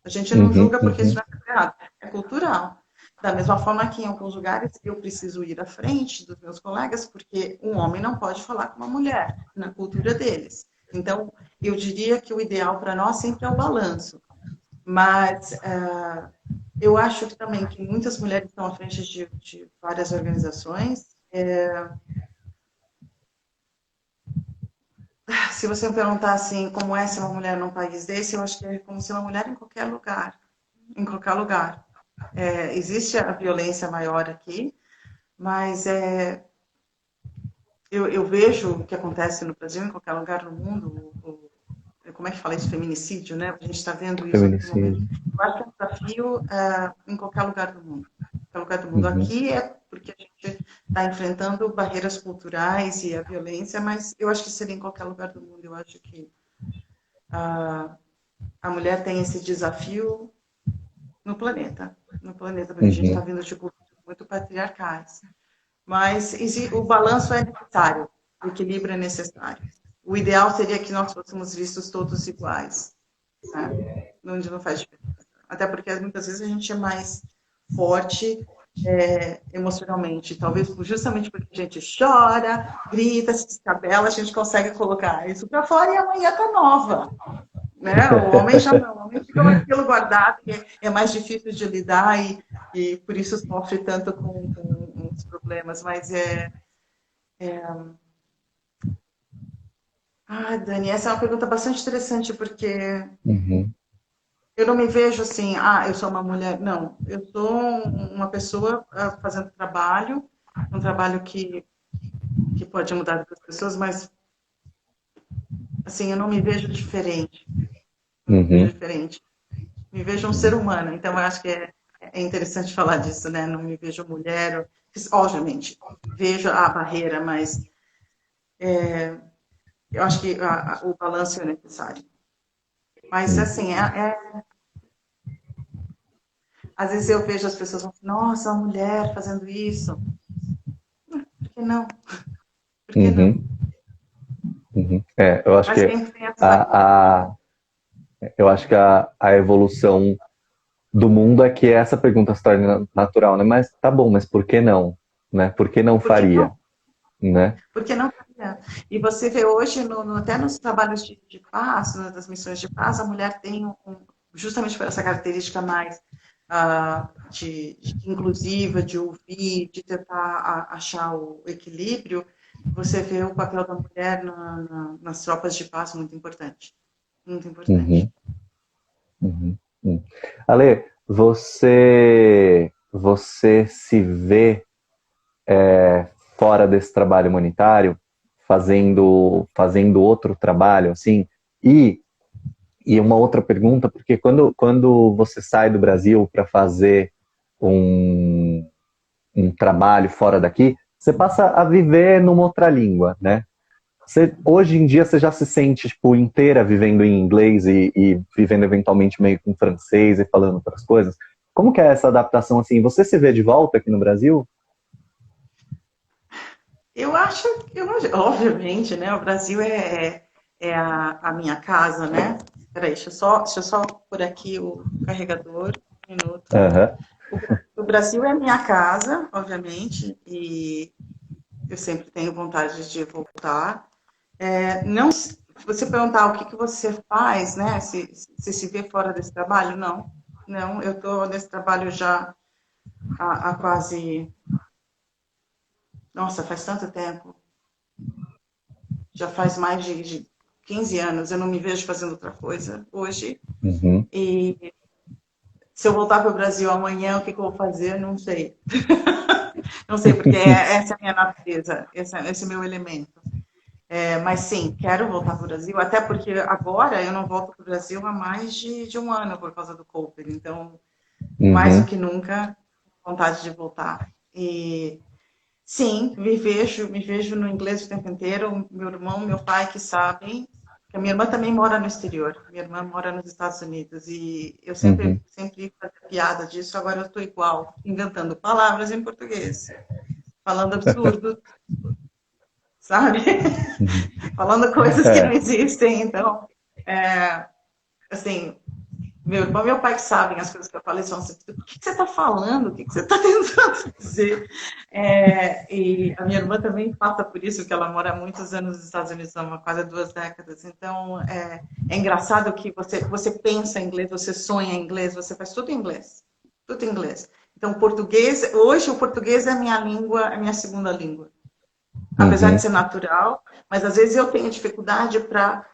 A gente não uhum, julga porque isso uhum, não é certo ou errado, é cultural. Da mesma forma que em alguns lugares eu preciso ir à frente dos meus colegas, porque um homem não pode falar com uma mulher, na cultura deles. Então, eu diria que o ideal para nós sempre é o balanço. Mas eu acho que também que muitas mulheres estão à frente de várias organizações. Se você me perguntar assim, como é ser uma mulher num país desse, eu acho que é como ser uma mulher em qualquer lugar, em qualquer lugar. Existe a violência maior aqui, mas eu vejo o que acontece no Brasil, em qualquer lugar no mundo, como é que fala isso? Feminicídio, né? A gente está vendo isso a todo momento. feminicídio. Eu acho que é um desafio em qualquer lugar do mundo. Qualquer lugar do mundo. Uhum, Aqui é porque a gente está enfrentando barreiras culturais e a violência, mas eu acho que seria em qualquer lugar do mundo. Eu acho que a mulher tem esse desafio no planeta, porque a gente está uhum, vindo de culturas muito patriarcais. Mas o balanço é necessário, o equilíbrio é necessário. O ideal seria que nós fôssemos vistos todos iguais, né? Onde não faz diferença. Até porque muitas vezes a gente é mais forte emocionalmente. Talvez justamente porque a gente chora, grita, se descabela, a gente consegue colocar isso para fora e amanhã está nova. Né? O homem já não, o homem fica aquilo guardado, é mais difícil de lidar e por isso sofre tanto com os problemas. Mas Dani, essa é uma pergunta bastante interessante, porque uhum, eu não me vejo assim, eu sou uma mulher. Não, eu sou uma pessoa fazendo trabalho, um trabalho que pode mudar as pessoas, mas assim, eu não me vejo diferente. Eu não me vejo uhum, diferente. Me vejo um ser humano, então eu acho que é interessante falar disso, né? Não me vejo mulher, obviamente, vejo a barreira, mas eu acho que o balanço é necessário. Mas, uhum. assim, às vezes eu vejo as pessoas falando, nossa, uma mulher fazendo isso. Por que não? Por que não? Uhum. Uhum. Eu acho Mas que quem tem essa... a, a, eu acho que a evolução do mundo é que essa pergunta se torna natural, né? Mas tá bom, mas por que não? Né? Por que não Por que faria? não? Né? Porque não faria. E você vê hoje, até nos trabalhos de paz, das missões de paz, a mulher tem justamente por essa característica mais de inclusiva, de ouvir, de tentar achar o equilíbrio, você vê o papel da mulher nas tropas de paz muito importante. Muito importante. Uhum, uhum, uhum. Ale, você se vê fora desse trabalho humanitário, fazendo outro trabalho, assim? E, e uma outra pergunta, porque quando você sai do Brasil para fazer um, um trabalho fora daqui, você passa a viver numa outra língua, né? Hoje em dia você já se sente tipo inteira vivendo em inglês e vivendo eventualmente meio com francês e falando outras coisas. Como que é essa adaptação assim? Você se vê de volta aqui no Brasil? Eu acho, obviamente, né? O Brasil é a minha casa, né? Peraí, deixa eu só pôr aqui o carregador, um minuto. Aham. O Brasil é a minha casa, obviamente, e eu sempre tenho vontade de voltar. Não, se você perguntar o que que você faz, né? Se vê fora desse trabalho, não. Não, eu estou nesse trabalho já há quase, nossa, faz tanto tempo. Já faz mais de 15 anos, eu não me vejo fazendo outra coisa hoje. Uhum. E se eu voltar para o Brasil amanhã, o que, que eu vou fazer? Não sei. Não sei, porque essa é a minha natureza, esse é o meu elemento. Mas sim, quero voltar para o Brasil, até porque agora eu não volto para o Brasil há mais de um ano por causa do Covid. Então, mais do Uhum. que nunca, vontade de voltar. E sim, me vejo no inglês o tempo inteiro. Meu irmão, meu pai que sabem, que a minha irmã também mora no exterior. Minha irmã mora nos Estados Unidos e eu sempre, Uhum. sempre fazia piada disso. Agora eu estou igual, inventando palavras em português, falando absurdo, sabe? Uhum. Falando coisas que não É, existem. Então, assim, meu irmão e meu pai que sabem as coisas que eu falo, eles falam assim, o que você está falando? O que você está tentando dizer? E a minha irmã também passa por isso, que ela mora há muitos anos nos Estados Unidos, há quase 2 décadas. Então, é engraçado que você pensa em inglês, você sonha em inglês, você faz tudo em inglês. Tudo em inglês. Então, hoje o português é a minha língua, é a minha segunda língua. Apesar de uhum. ser natural, mas às vezes eu tenho dificuldade para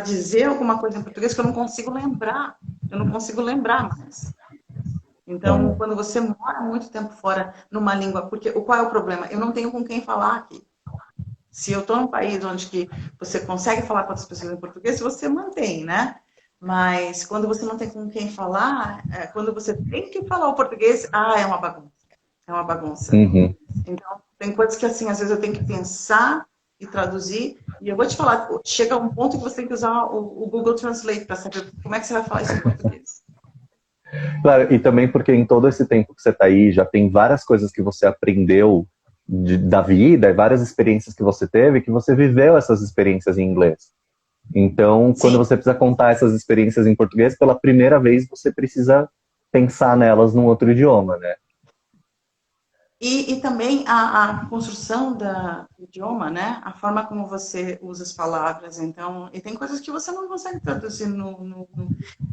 dizer alguma coisa em português que eu não consigo lembrar. Eu não consigo lembrar mais. Então, Olha. quando você mora muito tempo fora numa língua, porque qual é o problema? Eu não tenho com quem falar aqui. Se eu estou num país onde que você consegue falar com outras pessoas em português, você mantém, né? Mas quando você não tem com quem falar, quando você tem que falar o português, é uma bagunça. É uma bagunça. Uhum. Então, tem coisas que, assim, às vezes eu tenho que pensar e traduzir. E eu vou te falar, chega um ponto que você tem que usar o Google Translate para saber como é que você vai falar isso em português. Claro, e também porque em todo esse tempo que você está aí, já tem várias coisas que você aprendeu da vida, várias experiências que você teve, que você viveu essas experiências em inglês. Então, quando Sim. você precisa contar essas experiências em português, pela primeira vez você precisa pensar nelas num outro idioma, né? E também a construção do idioma, né? A forma como você usa as palavras. Então, e tem coisas que você não consegue traduzir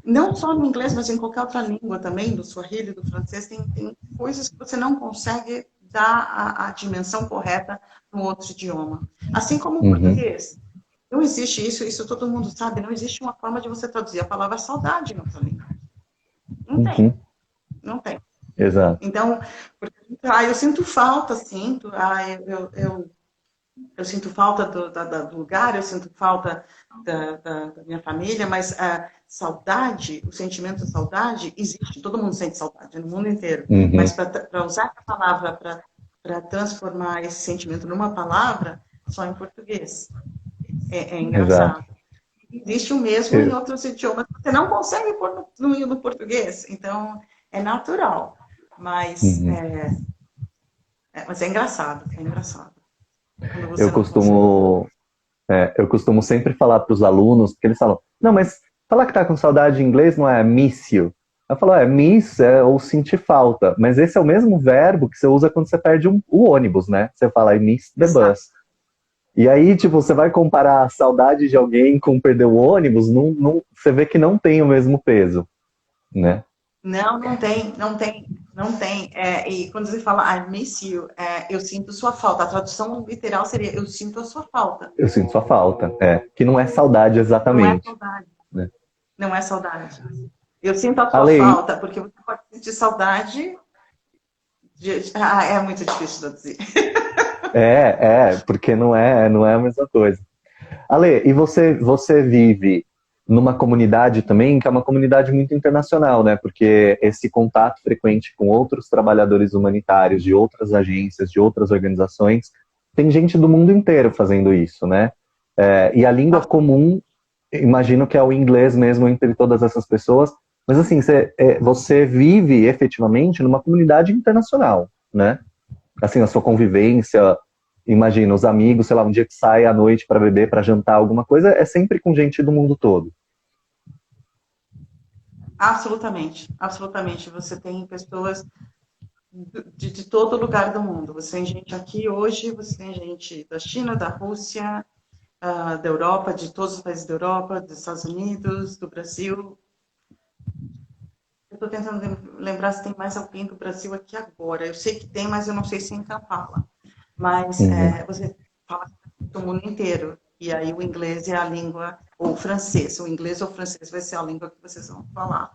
não só no inglês, mas em qualquer outra língua também, do Swahili, do francês. Tem coisas que você não consegue dar a dimensão correta no outro idioma. Assim como o Uhum, português. Não existe isso todo mundo sabe. Não existe uma forma de você traduzir a palavra saudade em outra língua. Não tem, uhum, não tem. exato. Então, porque, eu sinto falta, sinto, eu sinto falta do lugar, eu sinto falta da minha família, mas a saudade, o sentimento de saudade existe, todo mundo sente saudade no mundo inteiro, mas Uhum, para usar a palavra para transformar esse sentimento numa palavra, só em português. É exato. engraçado. Existe o mesmo em Eu- outros idiomas, você não consegue pôr no português, então é natural, mas uhum. mas é engraçado, quando você Eu não consegue. costumo. Eu costumo sempre falar para os alunos, porque eles falam, não, mas falar que tá com saudade em inglês não é miss you. Eu falo, miss é ou sentir falta, mas esse é o mesmo verbo que você usa quando você perde o ônibus, né? Você fala, I miss the Exato. bus. E aí, tipo, você vai comparar a saudade de alguém com perder o ônibus, você vê que não tem o mesmo peso, né? Não, não tem, não tem, não tem. E quando você fala I miss you, eu sinto sua falta. A tradução literal seria eu sinto a sua falta. Eu sinto sua falta, que não é saudade Não é exatamente, saudade, né? não é saudade. Eu sinto a sua Ale, falta, porque você pode sentir saudade é muito difícil de traduzir. porque não é a mesma coisa. Ale, e você vive numa comunidade também, que é uma comunidade muito internacional, né? Porque esse contato frequente com outros trabalhadores humanitários de outras agências, de outras organizações, tem gente do mundo inteiro fazendo isso, né? E a língua comum, imagino que é o inglês mesmo entre todas essas pessoas, mas assim, você vive efetivamente numa comunidade internacional, né? Assim, a sua convivência, imagina, os amigos, sei lá, um dia que sai à noite para beber, para jantar, alguma coisa, é sempre com gente do mundo todo. Absolutamente, absolutamente. Você tem pessoas de todo lugar do mundo. Você tem gente aqui hoje, você tem gente da China, da Rússia, da Europa, de todos os países da Europa, dos Estados Unidos, do Brasil. Eu estou tentando lembrar se tem mais alguém do Brasil aqui agora. Eu sei que tem, mas eu não sei se em Kampala. Mas Uhum. você fala do mundo inteiro. E aí o inglês é a língua, ou o francês. O inglês ou o francês vai ser a língua que vocês vão falar.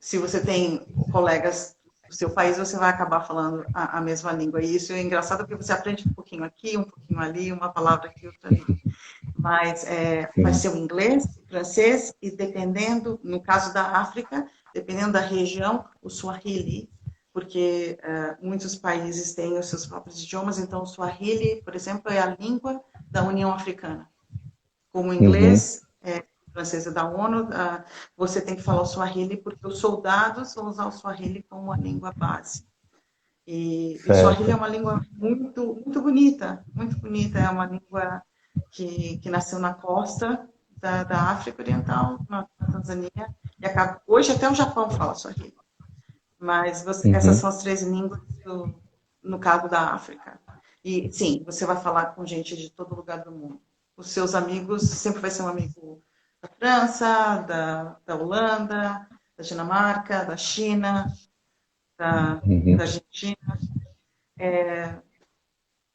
Se você tem colegas do seu país, você vai acabar falando a mesma língua. E isso é engraçado porque você aprende um pouquinho aqui, um pouquinho ali, uma palavra aqui, outra ali. Mas vai Sim. ser o inglês, o francês e dependendo, no caso da África, dependendo da região, o Swahili, porque muitos países têm os seus próprios idiomas, então o Swahili, por exemplo, é a língua da União Africana. Como o Uhum. inglês francês é da ONU, você tem que falar o Swahili porque os soldados vão usar o Swahili como a língua base. E o Swahili é Certo. uma língua muito, muito bonita, muito bonita. É uma língua que nasceu na costa da África Oriental, na Tanzânia, e hoje até o Japão fala Swahili. Mas essas Uhum. são as três línguas no caso da África. E sim, você vai falar com gente de todo lugar do mundo. Os seus amigos sempre vai ser um amigo da França, da Holanda, da Dinamarca, da China, da Uhum. Argentina.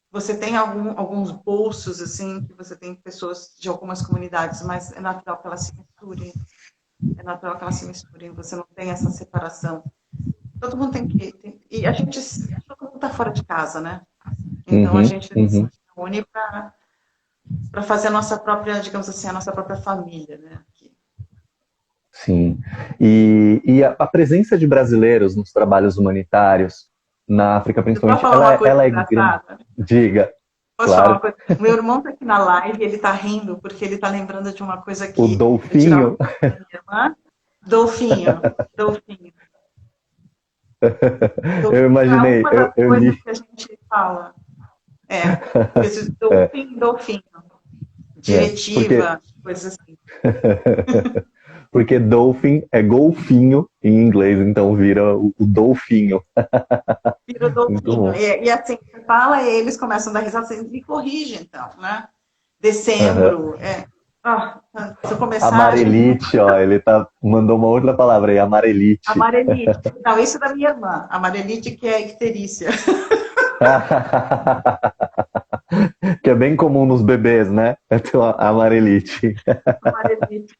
Você tem alguns bolsos, assim, que você tem pessoas de algumas comunidades, mas é natural que elas se misturem. É natural que elas se misturem. Você não tem essa separação. Todo mundo e a gente, todo mundo está fora de casa, né? Então a Uhum. gente se Uhum. une para fazer a nossa própria, digamos assim, a nossa própria família, né? Aqui. Sim. E a presença de brasileiros nos trabalhos humanitários na África, Eu posso principalmente, falar uma coisa ela é grande. engraçada? Diga, Posso falar uma claro. coisa? O meu irmão está aqui na live e ele está rindo porque ele está lembrando de uma coisa O que eu tirava Dolfinho, da minha irmã. Dolfinho, Dolfinho. eu Dolfinho é imaginei, uma das eu coisas li. que a gente fala. Esse Dolfinho, Dolfinho. Porque Diretiva, coisas assim. Porque dolphin é golfinho em inglês, então vira o dolfinho. Vira Muito Dolfinho. bom. E assim, você fala e eles começam a dar risada, você me corrige então, né? Uhum. Decembro. Se eu começar, a gente não. Amarelite, ó, mandou uma outra palavra aí, amarelite. Amarelite. Não, isso é da minha irmã. Amarelite que é icterícia. Que é bem comum nos bebês, né? É ter uma amarelite. Amarelite.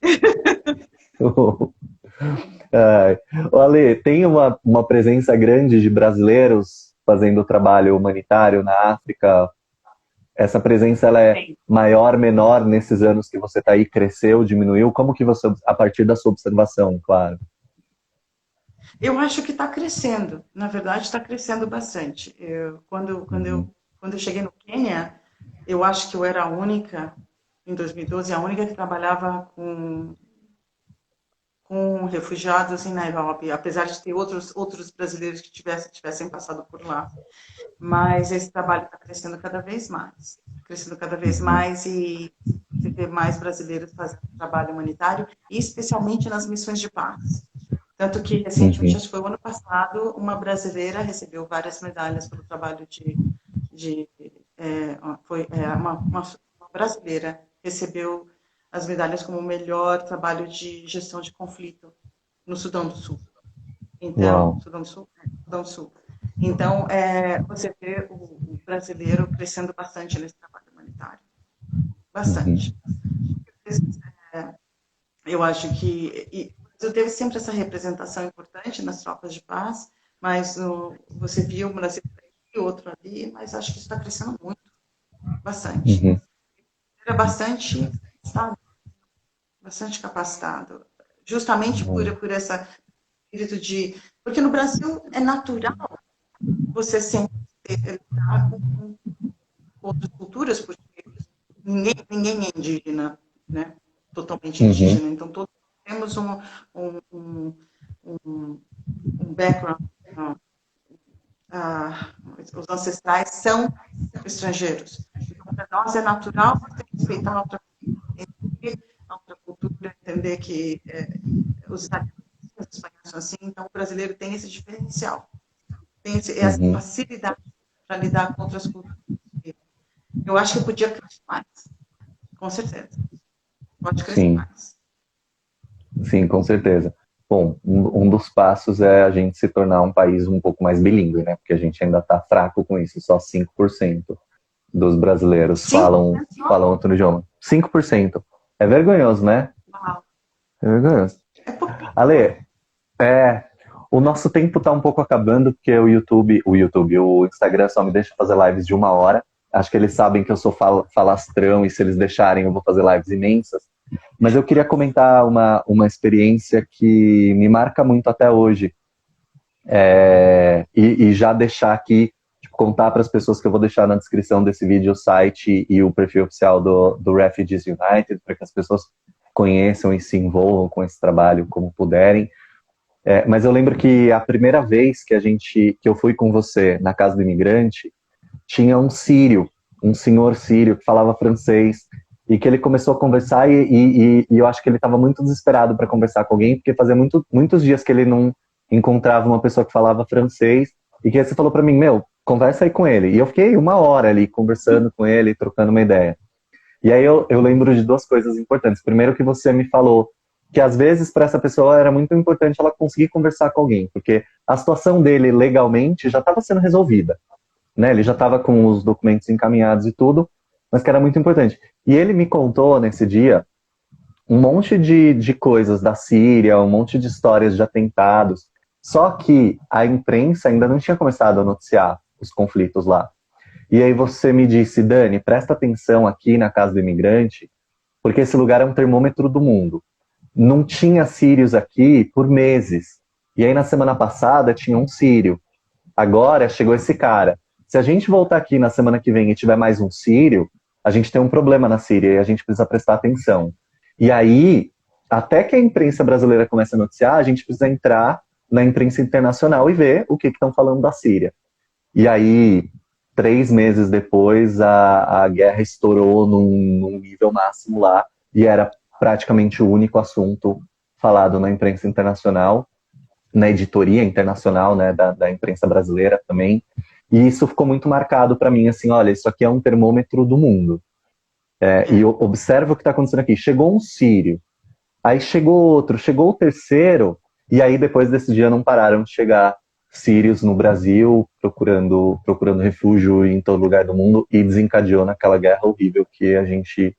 Ai. Ô, Ale, tem uma presença grande de brasileiros fazendo trabalho humanitário na África. Essa presença ela é Tem. maior, menor nesses anos que você está aí? Cresceu, diminuiu? Como que você, a partir da sua observação, claro. Eu acho que está crescendo. Na verdade, está crescendo bastante. Uhum. Quando eu cheguei no Quênia, eu acho que eu era a única, em 2012, a única que trabalhava com refugiados em Nairobi, apesar de ter outros brasileiros que tivessem passado por lá. Mas esse trabalho está crescendo cada vez mais e se vê mais brasileiros fazendo trabalho humanitário, e especialmente nas missões de paz. Tanto que, recentemente, acho que foi o ano passado, uma brasileira recebeu várias medalhas pelo trabalho uma brasileira recebeu as medalhas como o melhor trabalho de gestão de conflito no Sudão do Sul. Então, Sudão do Sul. Então, você vê o brasileiro crescendo bastante nesse trabalho humanitário. Bastante. Eu acho que eu teve sempre essa representação importante nas tropas de paz, mas você viu um Brasil aqui, outro ali, mas acho que isso está crescendo muito, bastante. Era bastante capacitado, justamente por esse espírito de... Porque no Brasil é natural você sempre lidar com outras culturas, porque ninguém é indígena, né? Totalmente indígena. Então, todos temos um background. Os ancestrais são estrangeiros. Então, para nós é natural respeitar a outra cultura, entender que os italianos e os espanhóis são assim. Então, o brasileiro tem esse diferencial. Tem essa facilidade para lidar com outras culturas. Eu acho que podia crescer mais, com certeza. Pode crescer mais. Sim, com certeza. Bom, um dos passos é a gente se tornar um país um pouco mais bilíngue, né? Porque a gente ainda está fraco com isso. Só 5% dos brasileiros falam outro idioma. 5%. É vergonhoso, né? É vergonhoso. Ale, o nosso tempo tá um pouco acabando, porque o Instagram só me deixa fazer lives de 1 hora. Acho que eles sabem que eu sou falastrão e se eles deixarem eu vou fazer lives imensas. Mas eu queria comentar uma experiência que me marca muito até hoje. E já deixar aqui, contar para as pessoas que eu vou deixar na descrição desse vídeo o site e o perfil oficial do Refugees United, para que as pessoas conheçam e se envolvam com esse trabalho como puderem. Mas eu lembro que a primeira vez que eu fui com você na casa do imigrante, tinha um senhor sírio que falava francês, e que ele começou a conversar e eu acho que ele estava muito desesperado para conversar com alguém, porque fazia muitos dias que ele não encontrava uma pessoa que falava francês, e que aí você falou para mim, conversa aí com ele. E eu fiquei 1 hora ali conversando com ele, trocando uma ideia. E aí eu lembro de 2 coisas importantes. Primeiro, que você me falou que às vezes para essa pessoa era muito importante ela conseguir conversar com alguém, porque a situação dele legalmente já estava sendo resolvida, né? Ele já estava com os documentos encaminhados e tudo, mas que era muito importante. E ele me contou nesse dia um monte de coisas da Síria, um monte de histórias de atentados, só que a imprensa ainda não tinha começado a noticiar os conflitos lá. E aí você me disse, Dani, presta atenção aqui na casa do imigrante, porque esse lugar é um termômetro do mundo. Não tinha sírios aqui por meses. E aí na semana passada tinha um sírio. Agora chegou esse cara. Se a gente voltar aqui na semana que vem e tiver mais um sírio, a gente tem um problema na Síria e a gente precisa prestar atenção. E aí, até que a imprensa brasileira comece a noticiar, a gente precisa entrar na imprensa internacional e ver o que estão falando da Síria. E aí, 3 meses depois, a guerra estourou num nível máximo lá, e era praticamente o único assunto falado na imprensa internacional, na editoria internacional, né, da imprensa brasileira também. E isso ficou muito marcado para mim, assim, olha, isso aqui é um termômetro do mundo. E observa o que está acontecendo aqui. Chegou um sírio, aí chegou outro, chegou o terceiro, e aí depois desse dia não pararam de chegar sírios no Brasil, procurando refúgio em todo lugar do mundo, e desencadeou naquela guerra horrível que a gente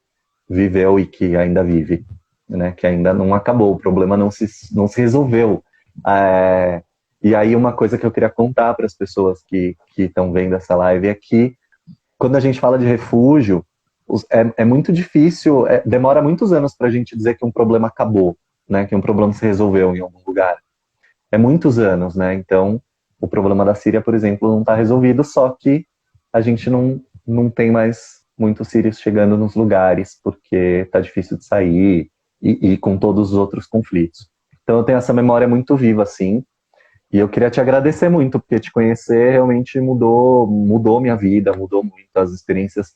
viveu e que ainda vive, né? Que ainda não acabou, o problema não se resolveu. E aí uma coisa que eu queria contar para as pessoas que estão vendo essa live é que quando a gente fala de refúgio, é muito difícil, demora muitos anos para a gente dizer que um problema acabou, né? Que um problema se resolveu em algum lugar. É muitos anos, né? Então, o problema da Síria, por exemplo, não está resolvido, só que a gente não tem mais muitos sírios chegando nos lugares, porque está difícil de sair, e com todos os outros conflitos. Então eu tenho essa memória muito viva, assim. E eu queria te agradecer muito, porque te conhecer realmente mudou minha vida, mudou muito as experiências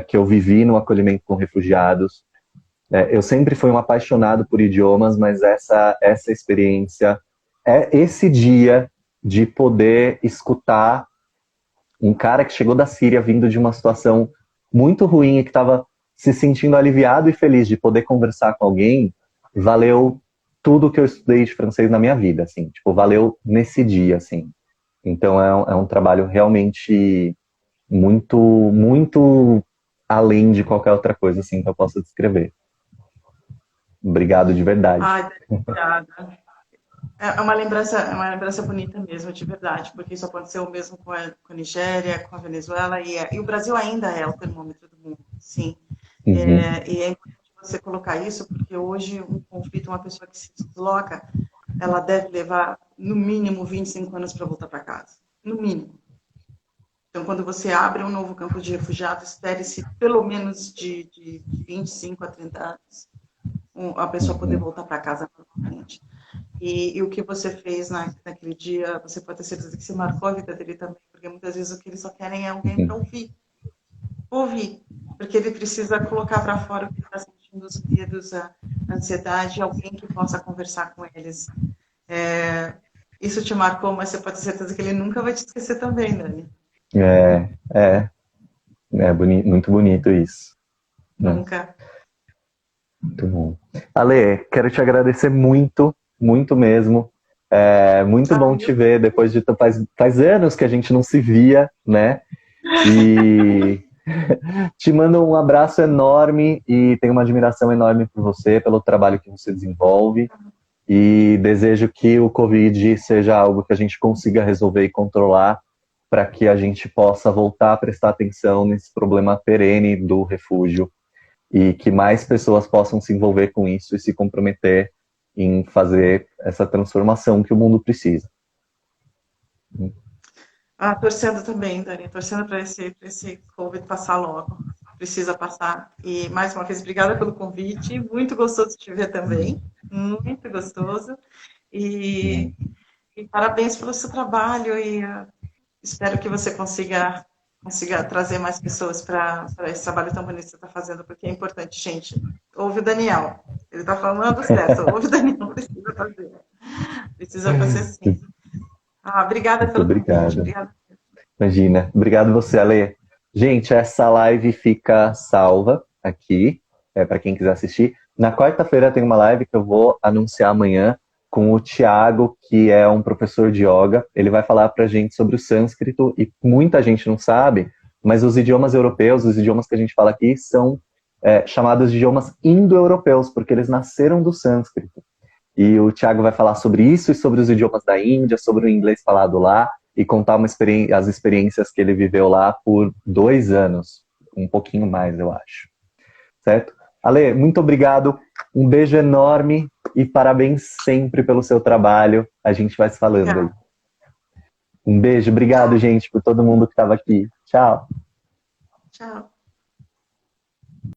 que eu vivi no acolhimento com refugiados. Eu sempre fui um apaixonado por idiomas, mas essa experiência, esse dia de poder escutar um cara que chegou da Síria vindo de uma situação muito ruim e que estava se sentindo aliviado e feliz de poder conversar com alguém, valeu tudo que eu estudei de francês na minha vida, assim, tipo, valeu nesse dia, assim. Então é um trabalho realmente muito, muito além de qualquer outra coisa, assim, que eu possa descrever. Obrigado de verdade. Ai, obrigada. É uma lembrança bonita mesmo, de verdade, porque isso aconteceu mesmo com a Nigéria, com a Venezuela, e o Brasil ainda é o termômetro do mundo, sim. Uhum. E é importante você colocar isso, porque hoje um conflito, uma pessoa que se desloca, ela deve levar no mínimo 25 anos para voltar para casa, no mínimo. Então, quando você abre um novo campo de refugiados, espere-se pelo menos de 25 a 30 anos a pessoa poder Uhum. voltar para casa novamente. E o que você fez naquele dia, você pode ter certeza que você marcou a vida dele também, porque muitas vezes o que eles só querem é alguém para Uhum. ouvir, porque ele precisa colocar para fora o que está sentindo, os medos, a ansiedade, alguém que possa conversar com eles. Isso te marcou, mas você pode ter certeza que ele nunca vai te esquecer também, Dani. É, é, muito bonito isso, né? Nunca. Muito bom. Ale, quero te agradecer muito, muito mesmo. É muito Ah, bom te ver depois de faz anos que a gente não se via, né? E te mando um abraço enorme e tenho uma admiração enorme por você, pelo trabalho que você desenvolve. E desejo que o Covid seja algo que a gente consiga resolver e controlar para que a gente possa voltar a prestar atenção nesse problema perene do refúgio e que mais pessoas possam se envolver com isso e se comprometer em fazer essa transformação que o mundo precisa. torcendo também, Dani, torcendo para esse Covid passar logo. Precisa passar. E, mais uma vez, obrigada pelo convite. Muito gostoso te ver também. Muito gostoso. E, e parabéns pelo seu trabalho. E espero que você consiga trazer mais pessoas para esse trabalho tão bonito que você está fazendo, porque é importante, gente. Ouve o Daniel. Ele está falando certo. Ouve o Daniel. Precisa fazer. Precisa fazer sim. Obrigada Muito pelo convite. obrigado. Obrigada. Imagina. Obrigado você, Ale. Gente, essa live fica salva aqui, para quem quiser assistir. Na quarta-feira tem uma live que eu vou anunciar amanhã com o Thiago, que é um professor de yoga. Ele vai falar pra gente sobre o sânscrito e muita gente não sabe, mas os idiomas europeus, os idiomas que a gente fala aqui, são chamados de idiomas indo-europeus, porque eles nasceram do sânscrito. E o Thiago vai falar sobre isso e sobre os idiomas da Índia, sobre o inglês falado lá, e contar as experiências que ele viveu lá por 2 anos. Um pouquinho mais, eu acho. Certo? Ale, muito obrigado. Um beijo enorme e parabéns sempre pelo seu trabalho. A gente vai se falando aí. Um beijo. Obrigado, gente, por todo mundo que estava aqui. Tchau. Tchau.